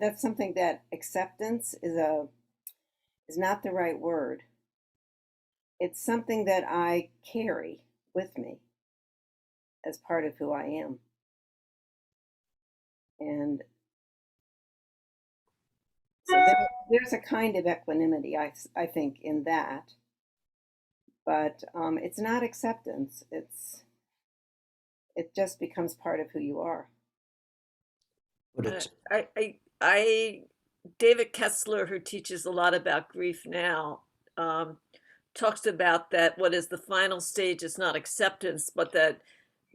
That's something that acceptance is not the right word. It's something that I carry with me as part of who I am. And so there's a kind of equanimity, I think, in that. But it's not acceptance. It just becomes part of who you are. David Kessler, who teaches a lot about grief now, talks about that what is the final stage is not acceptance, but that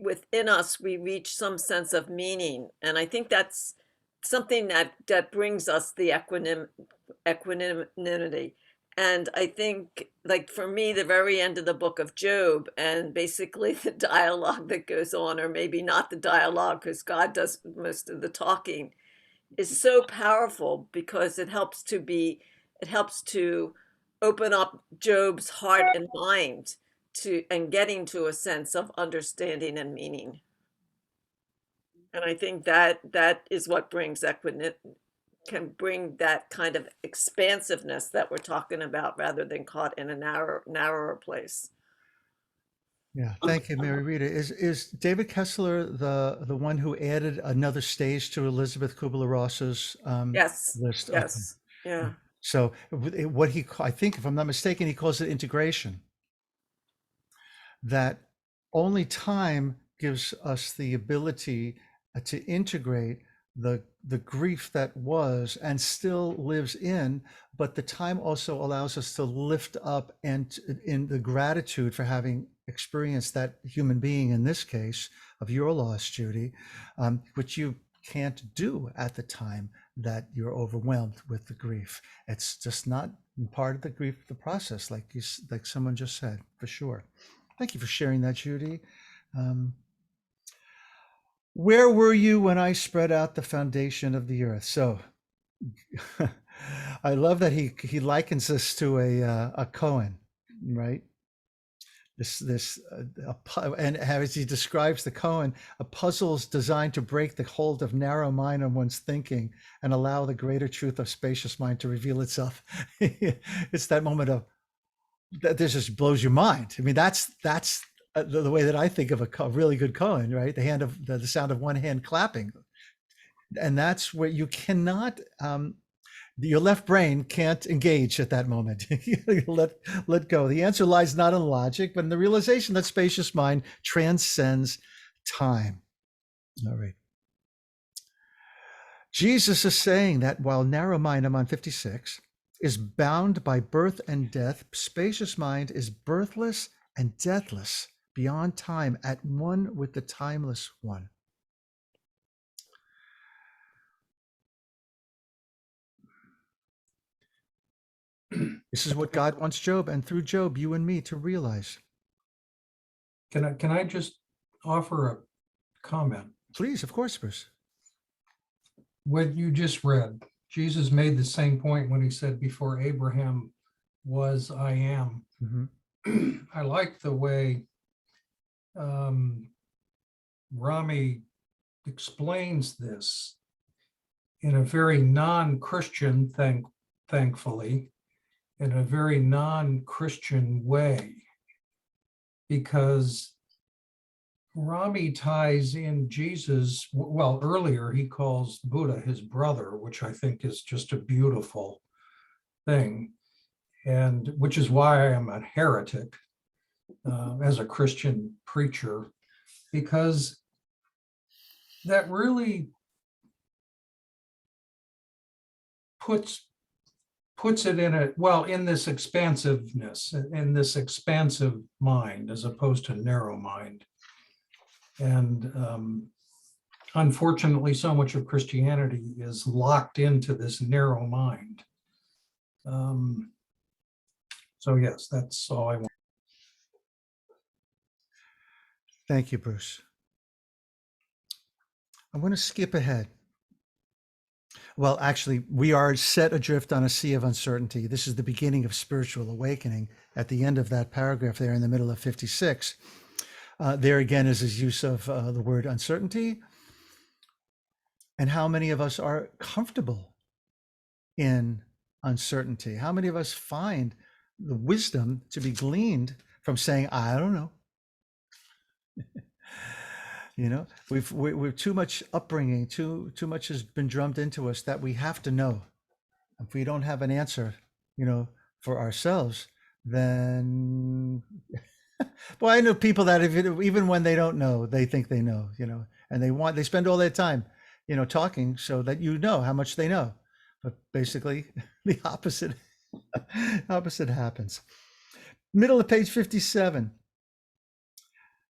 within us we reach some sense of meaning, and I think that's something that brings us the equanimity. And I think, like, for me, the very end of the book of Job, and basically the dialogue that goes on, or maybe not the dialogue because God does most of the talking, is so powerful because it helps to open up Job's heart and mind to and getting to a sense of understanding and meaning. And I think that is what brings can bring that kind of expansiveness that we're talking about, rather than caught in a narrower place. Yeah, thank you, Mary Rita. Is David Kessler the one who added another stage to Elizabeth Kubler-Ross's Yes, list? yes, Okay. yeah. So what I think, if I'm not mistaken, he calls it integration. That only time gives us the ability to integrate the grief that was and still lives in, but the time also allows us to lift up and in the gratitude for having experienced that human being, in this case of your loss, Judy, which you can't do at the time that you're overwhelmed with the grief. It's just not part of the grief, the process, like someone just said, for sure. Thank you for sharing that, Judy. Where were you when I spread out the foundation of the earth? So I love that he likens this to a koan, right? And as he describes the koan, a puzzle is designed to break the hold of narrow mind on one's thinking and allow the greater truth of spacious mind to reveal itself. It's that moment of that just blows your mind. I mean, that's the way that I think of a really good koan, right? The sound of one hand clapping, and that's where you cannot. Your left brain can't engage at that moment. let go. The answer lies not in logic, but in the realization that spacious mind transcends time. All right. Jesus is saying that while narrow mind, I'm on 56, is bound by birth and death, spacious mind is birthless and deathless, beyond time, at one with the timeless one. This is what God wants Job, and through Job, you and me, to realize. Can I just offer a comment? Please, of course, Bruce. What you just read, Jesus made the same point when he said, before Abraham was, I am. Mm-hmm. I like the way Rami explains this in a very non-Christian, thankfully, in a very non-Christian way, because Rami ties in Jesus. Well, earlier he calls Buddha his brother, which I think is just a beautiful thing, and which is why I am a heretic as a Christian preacher, because that really puts it in this expansiveness, in this expansive mind, as opposed to narrow mind. And unfortunately, so much of Christianity is locked into this narrow mind. So yes, that's all I want. Thank you, Bruce. I'm going to skip ahead. Well, actually, we are set adrift on a sea of uncertainty. This is the beginning of spiritual awakening at the end of that paragraph there in the middle of 56. There again is his use of the word uncertainty. And how many of us are comfortable in uncertainty? How many of us find the wisdom to be gleaned from saying, I don't know? You know, we've too much upbringing, too much has been drummed into us that we have to know. If we don't have an answer, for ourselves, then, well, I know people that even when they don't know, they think they know, and they spend all their time, talking so that how much they know. But basically, the opposite happens. Middle of page 57.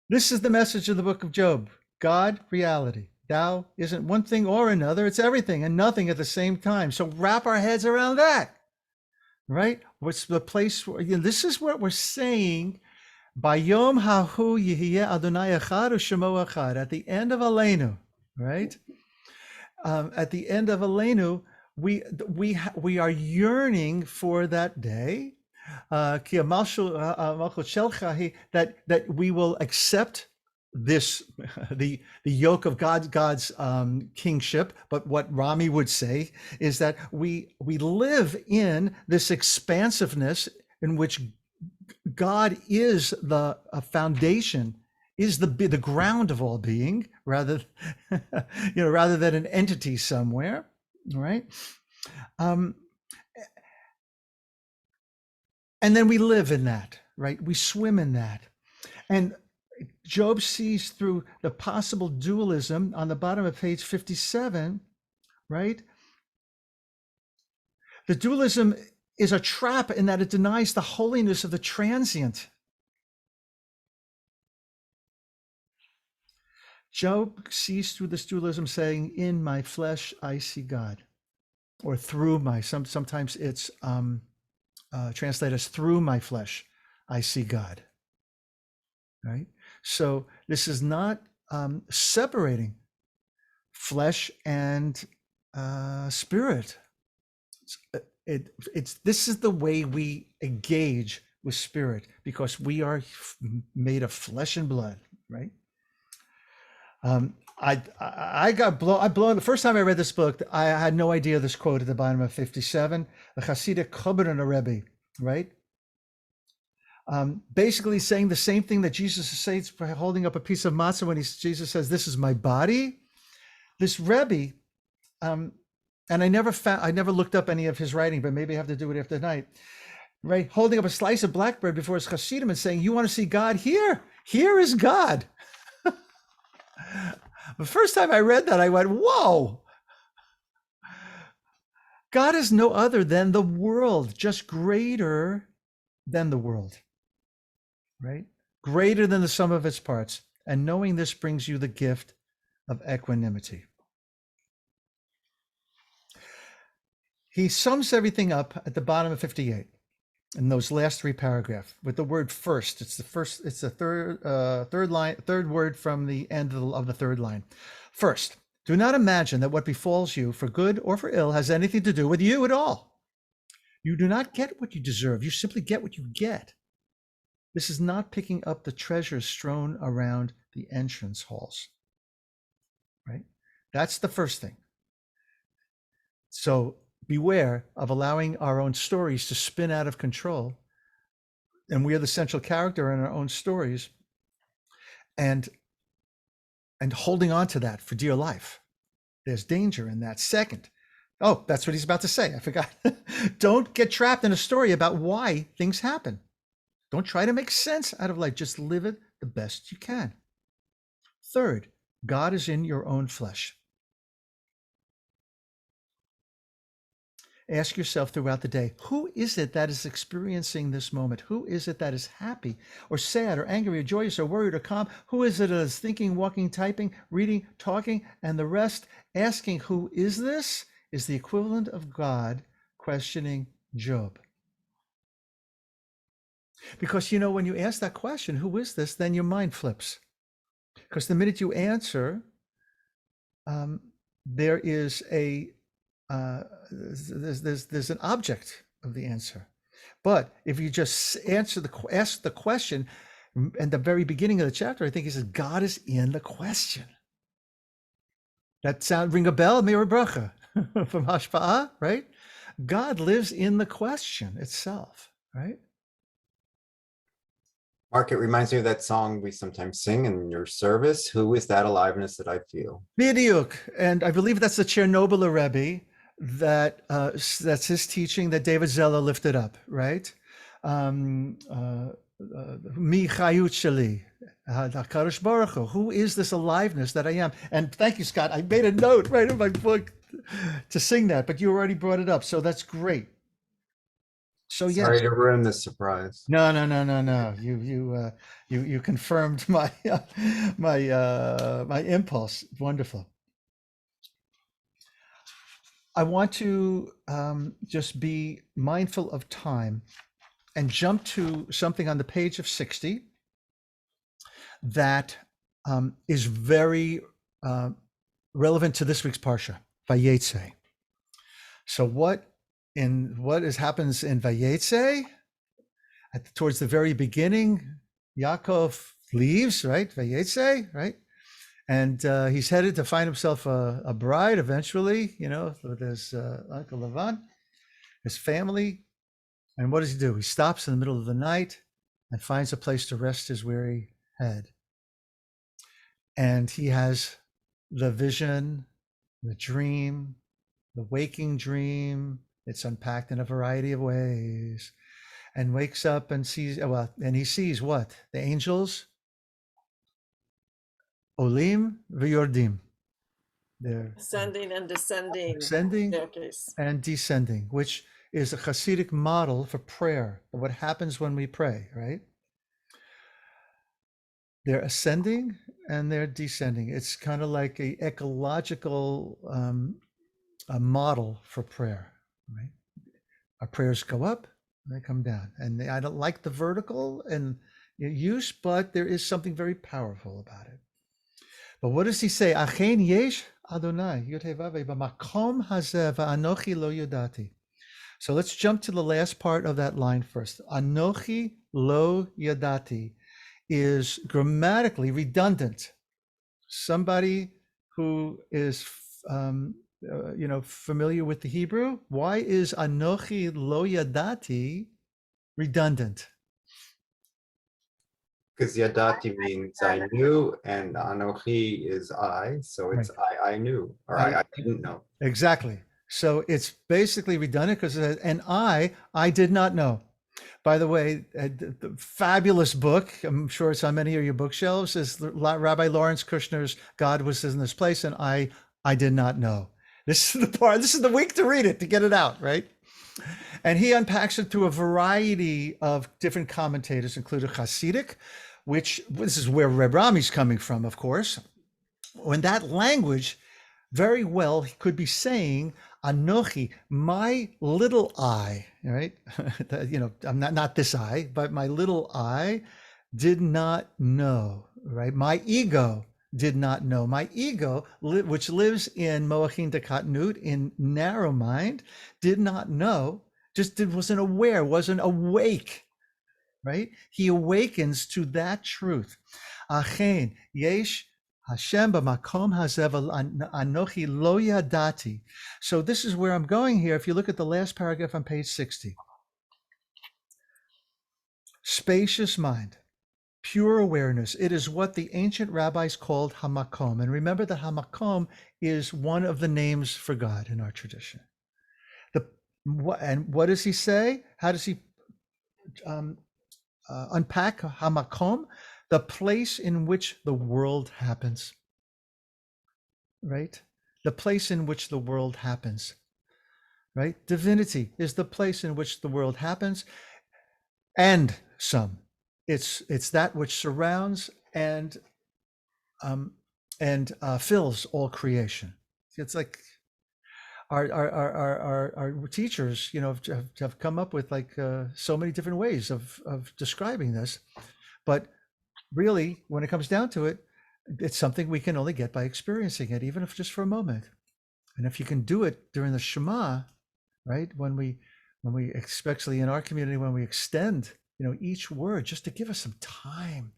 This is the message of the book of Job. God, reality. Tao isn't one thing or another. It's everything and nothing at the same time. So wrap our heads around that, right? What's the place where, this is what we're saying. Bayom hahu yihiyeh Adonai echad u'shemo echad. At the end of Aleinu, right? At the end of Aleinu, we are yearning for that day. That we will accept this the yoke of God's kingship. But what Rami would say is that we live in this expansiveness in which God is the foundation, is the ground of all being, rather than an entity somewhere, right? And then we live in that, right? We swim in that. And Job sees through the possible dualism on the bottom of page 57, right? The dualism is a trap in that it denies the holiness of the transient. Job sees through this dualism saying, in my flesh, I see God. Or through my, sometimes it's translated as through my flesh, I see God, right? So this is not separating flesh and spirit. This is the way we engage with spirit, because we are made of flesh and blood, right? I got blown. The first time I read this book, I had no idea this quote at the bottom of 57, the Hasidic Choban Rebbe, right? Basically saying the same thing that Jesus says by holding up a piece of matzah when Jesus says, "This is my body." This Rebbe, and I never looked up any of his writing, but maybe I have to do it after tonight, right? Holding up a slice of black bread before his Hasidim and saying, "You want to see God here? Here is God." The first time I read that, I went, whoa. God is no other than the world, just greater than the world, right? Greater than the sum of its parts. And knowing this brings you the gift of equanimity. He sums everything up at the bottom of 58 in those last three paragraphs with the word first. It's the third word from the end of the third line. First, do not imagine that what befalls you for good or for ill has anything to do with you at all. You do not get what you deserve. You simply get what you get. This is not picking up the treasures strewn around the entrance halls, right? That's the first thing. So beware of allowing our own stories to spin out of control. And we are the central character in our own stories, and holding on to that for dear life. There's danger in that. Second, oh, that's what he's about to say. I forgot. Don't get trapped in a story about why things happen. Don't try to make sense out of life. Just live it the best you can. Third, God is in your own flesh. Ask yourself throughout the day, who is it that is experiencing this moment? Who is it that is happy or sad or angry or joyous or worried or calm? Who is it that is thinking, walking, typing, reading, talking, and the rest? Asking who is this is the equivalent of God questioning Job. Because, when you ask that question, who is this, then your mind flips. Because the minute you answer, there is there's an object of the answer. But if you just ask the question, at the very beginning of the chapter, I think he says, God is in the question. That sound ring a bell, Mir Bracha from Hashpa'ah, right? God lives in the question itself, right? Mark, it reminds me of that song we sometimes sing in your service. Who is that aliveness that I feel? Bidiuk. And I believe that's the Chernobyl Rebbe, that's his teaching that David Zeller lifted up, right? Mi chayut sheli, HaKadosh Baruch Hu. Who is this aliveness that I am? And thank you, Scott. I made a note right in my book to sing that, but you already brought it up, so that's great. So yes. Sorry to ruin the surprise. No. You confirmed my my impulse. Wonderful. I want to just be mindful of time and jump to something on the page of 60 that is very relevant to this week's Parsha, Vayetze. So what happens in Vayetze? Towards the very beginning, Yaakov leaves, right? Vayetze, right? And he's headed to find himself a bride eventually, with his Uncle Lavan, his family. And what does he do? He stops in the middle of the night and finds a place to rest his weary head. And he has the vision, the dream, the waking dream. It's unpacked in a variety of ways. And wakes up and sees, and he sees what? The angels, Olim v'yordim. They're Ascending and descending. Ascending staircase. and descending, which is a Hasidic model for prayer, what happens when we pray, right? They're ascending and they're descending. It's kind of like a ecological a model for prayer, right? Our prayers go up, they come down. And I don't like the vertical and use, but there is something very powerful about it. But what does he say? Achen yesh Adonai Yod-Heh-Vav-Heh b'makom hazeh va'anochi lo yodati. So let's jump to the last part of that line first. Anochi lo yodati is grammatically redundant. Somebody who is familiar with the Hebrew, why is Anochi lo yadati redundant? Because Yadati means I knew, and Anochi is I, so it's I knew, or I didn't know. Exactly. So it's basically redundant because it says, and I did not know. By the way, the fabulous book, I'm sure it's on many of your bookshelves, is Rabbi Lawrence Kushner's God Was in This Place, and I did not know. This is the part, this is the week to read it, to get it out, right? And he unpacks it through a variety of different commentators, including Hasidic, which this is where Reb Rami's coming from, of course. When that language very well could be saying, Anochi, my little I, right? I'm not this I, but my little I did not know, right? My ego did not know. My ego, which lives in Moachin Dekatnut, in narrow mind, did not know, wasn't aware, wasn't awake, right? He awakens to that truth. Achen, yesh Hashem b'makom hazeh anochi lo yadati. So this is where I'm going here. If you look at the last paragraph on page 60. Spacious mind, pure awareness. It is what the ancient rabbis called hamakom. And remember that hamakom is one of the names for God in our tradition. And what does he say? How does he unpack hamakom? The place in which the world happens, right? The place in which the world happens, right? Divinity is the place in which the world happens, and some. It's that which surrounds and fills all creation. It's like our teachers, have come up with like so many different ways of describing this, but really, when it comes down to it, it's something we can only get by experiencing it, even if just for a moment. And if you can do it during the Shema, right? When we, especially in our community, when we extend, each word, just to give us some time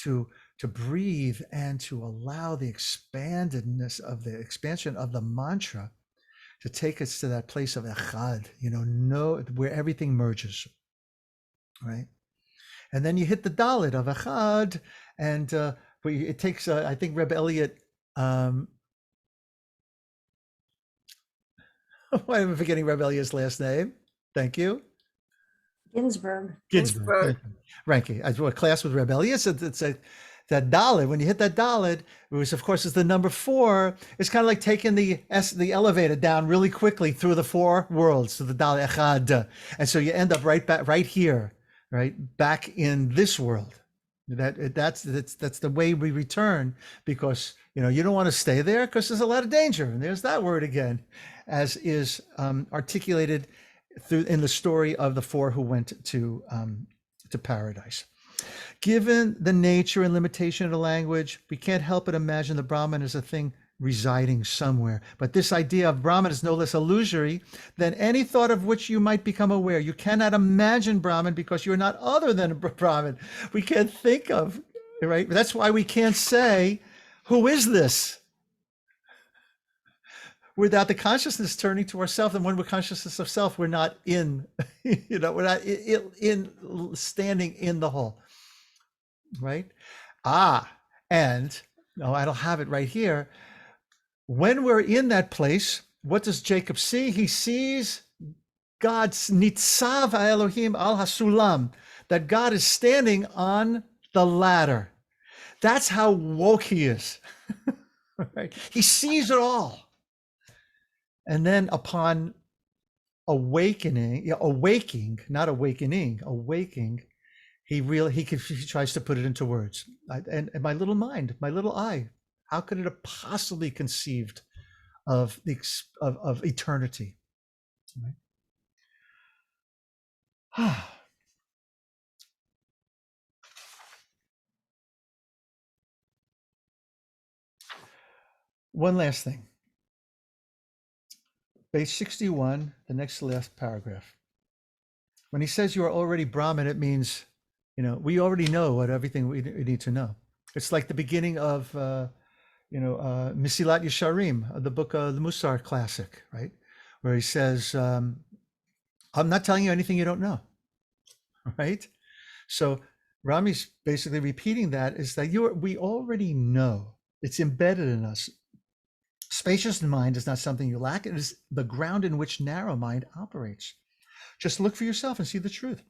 to breathe and to allow the expandedness of the expansion of the mantra to take us to that place of echad, where everything merges, right? And then you hit the dalit of echad, and it takes, I think Reb Elliot, why am I forgetting Reb Elliot's last name? Thank you. Ginsburg. Ginsburg. Ranky. I went to class with Reb Elliot. It's that Dalet, when you hit that Dalet, which of course is the number 4, it's kind of like taking the elevator down really quickly through the 4 worlds to the Dalet Echad. And so you end up right here, right back in this world. That's the way we return, because you don't want to stay there because there's a lot of danger. And there's that word again, as is articulated in the story of the 4 who went to paradise. Given the nature and limitation of the language, we can't help but imagine the Brahman as a thing residing somewhere. But this idea of Brahman is no less illusory than any thought of which you might become aware. You cannot imagine Brahman because you're not other than a Brahman. We can't think of, right? That's why we can't say, who is this? Without the consciousness turning to ourselves, and when we're consciousness of self, we're not in, we're not in standing in the whole, right? And I don't have it right here. When we're in that place, what does Jacob see? He sees God's nitzav Elohim al hasulam, that God is standing on the ladder. That's how woke he is, right? He sees it all. And then upon awaking, he tries to put it into words. And my little mind, my little eye, how could it have possibly conceived of eternity? Right? One last thing. Page 61, the next last paragraph. When he says you are already Brahman, it means, we already know everything we need to know. It's like the beginning of, Misilat Yesharim, the book of the Musar classic, right? Where he says, I'm not telling you anything you don't know, right? So Rami's basically repeating that is that we already know. It's embedded in us. Spacious mind is not something you lack. It is the ground in which narrow mind operates. Just look for yourself and see the truth.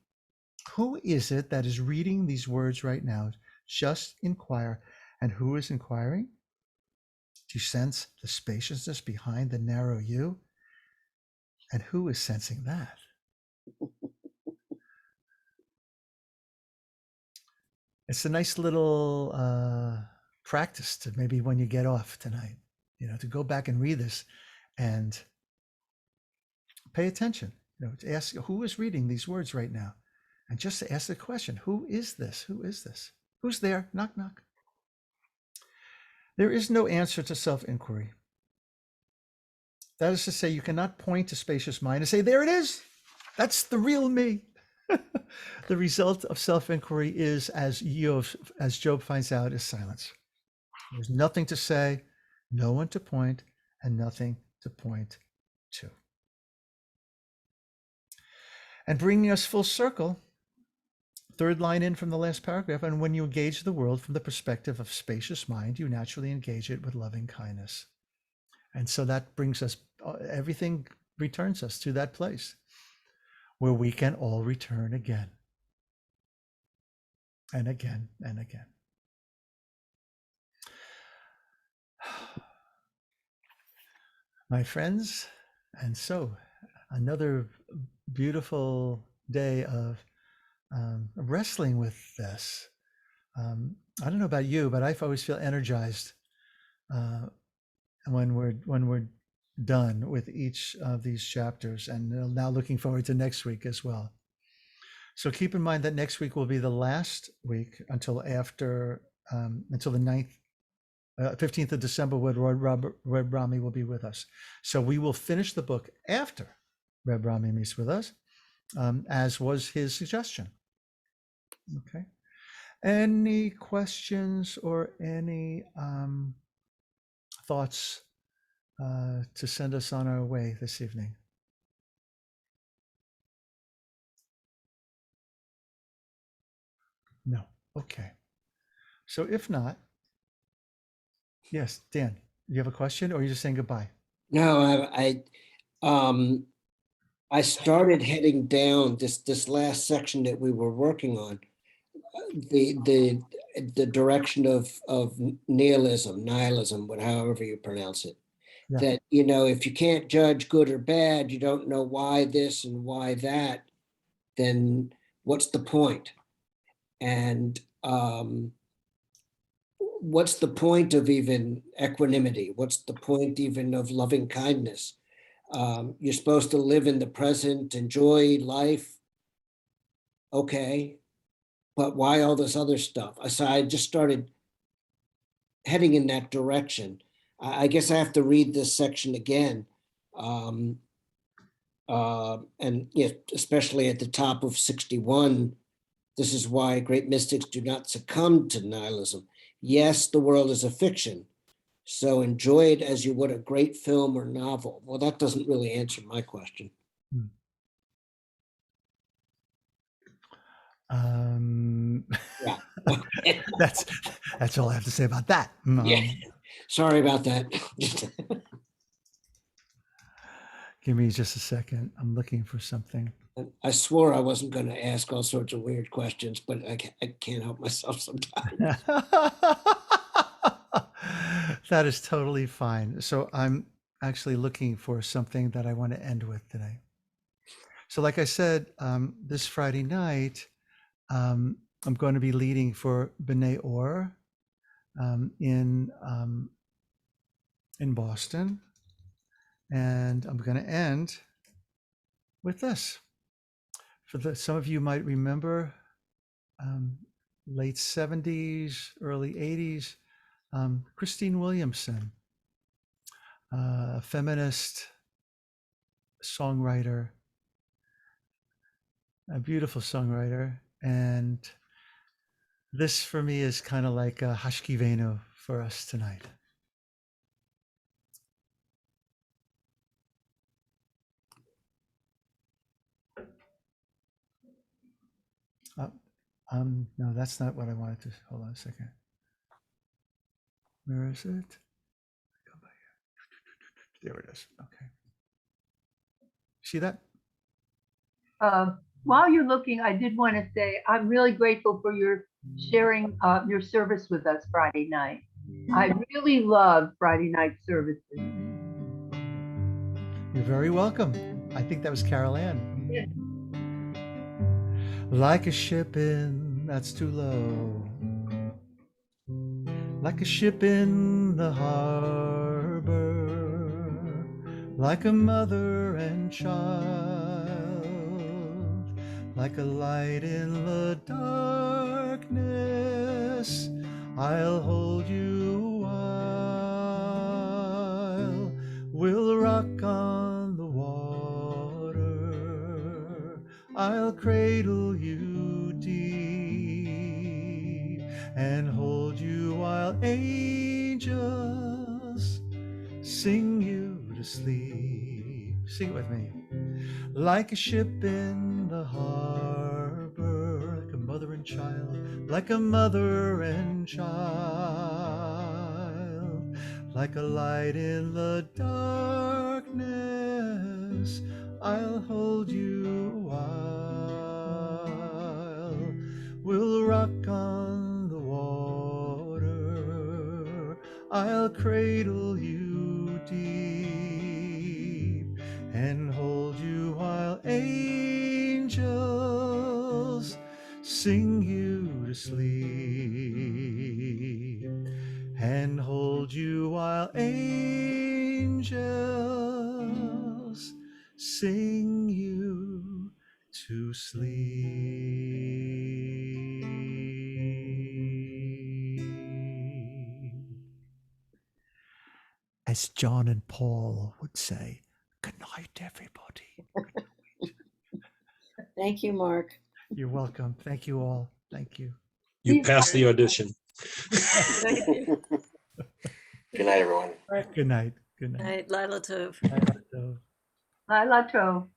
Who is it that is reading these words right now? Just inquire. And who is inquiring? Do you sense the spaciousness behind the narrow you? And who is sensing that? It's a nice little practice to maybe when you get off tonight, to go back and read this and pay attention, to ask who is reading these words right now, and just to ask the question, who is this? Who is this? Who's there? Knock, knock. There is no answer to self-inquiry. That is to say, you cannot point to spacious mind and say, there it is. That's the real me. The result of self-inquiry is, as Job finds out, is silence. There's nothing to say, no one to point, and nothing to point to. And bringing us full circle, third line in from the last paragraph, and when you engage the world from the perspective of spacious mind, you naturally engage it with loving kindness. And so that brings us, everything returns us to that place where we can all return again and again and again. My friends, and so another beautiful day of wrestling with this. I don't know about you, but I always feel energized when we're done with each of these chapters, and now looking forward to next week as well. So keep in mind that next week will be the last week until the 15th of December, when Reb Rami will be with us. So we will finish the book after Reb Rami meets with us, as was his suggestion. Okay. Any questions or any thoughts to send us on our way this evening? No. Okay. So if not, yes, Dan, you have a question, or are you just saying goodbye? No, I started heading down this last section that we were working on. the direction of nihilism, however you pronounce it. Yeah. That, you know, if you can't judge good or bad, you don't know why this and why that, then what's the point? And what's the point of even equanimity? What's the point even of loving kindness? You're supposed to live in the present, enjoy life. Okay, but why all this other stuff? So I just started heading in that direction. I guess I have to read this section again. And yeah, especially at the top of 61, this is why great mystics do not succumb to nihilism. Yes, the world is a fiction, so enjoy it as you would a great film or novel. Well, that doesn't really answer my question. Yeah. That's all I have to say about that. Yeah. Sorry about that. Give me just a second. I'm looking for something. I swore I wasn't going to ask all sorts of weird questions, but I can't help myself sometimes. That is totally fine. So I'm actually looking for something that I want to end with today. So like I said, this Friday night, I'm going to be leading for B'nai Or in Boston. And I'm going to end with this. Some of you might remember late 70s, early 80s, Christine Williamson, a feminist songwriter, a beautiful songwriter. And this for me is kind of like a Hashkivenu for us tonight. No, that's not what I wanted to. Hold on a second. Where is it? Come by here. There it is. Okay. See that? While you're looking, I did want to say I'm really grateful for your sharing your service with us Friday night. I really love Friday night services. You're very welcome. I think that was Carol Ann. Yeah. Like a ship in that's too low, like a ship in the harbor, like a mother and child, like a light in the darkness, I'll hold you a while, we'll rock on the water, I'll cradle you deep and hold you while angels sing you to sleep. Sing it with me. Like a ship in the harbor, like a mother and child, like a mother and child, like a light in the darkness, I'll hold you a while, we'll rock on the water, I'll cradle you deep and hold you while angels sing you to sleep, and hold you while angels sing you to sleep. As John and Paul would say, good night, everybody. Thank you, Mark. You're welcome. Thank you all. Thank you. You passed the audition. Thank you. Good night, everyone. Good night. Good night. Night, Lila Tov. Night. Lila Tov.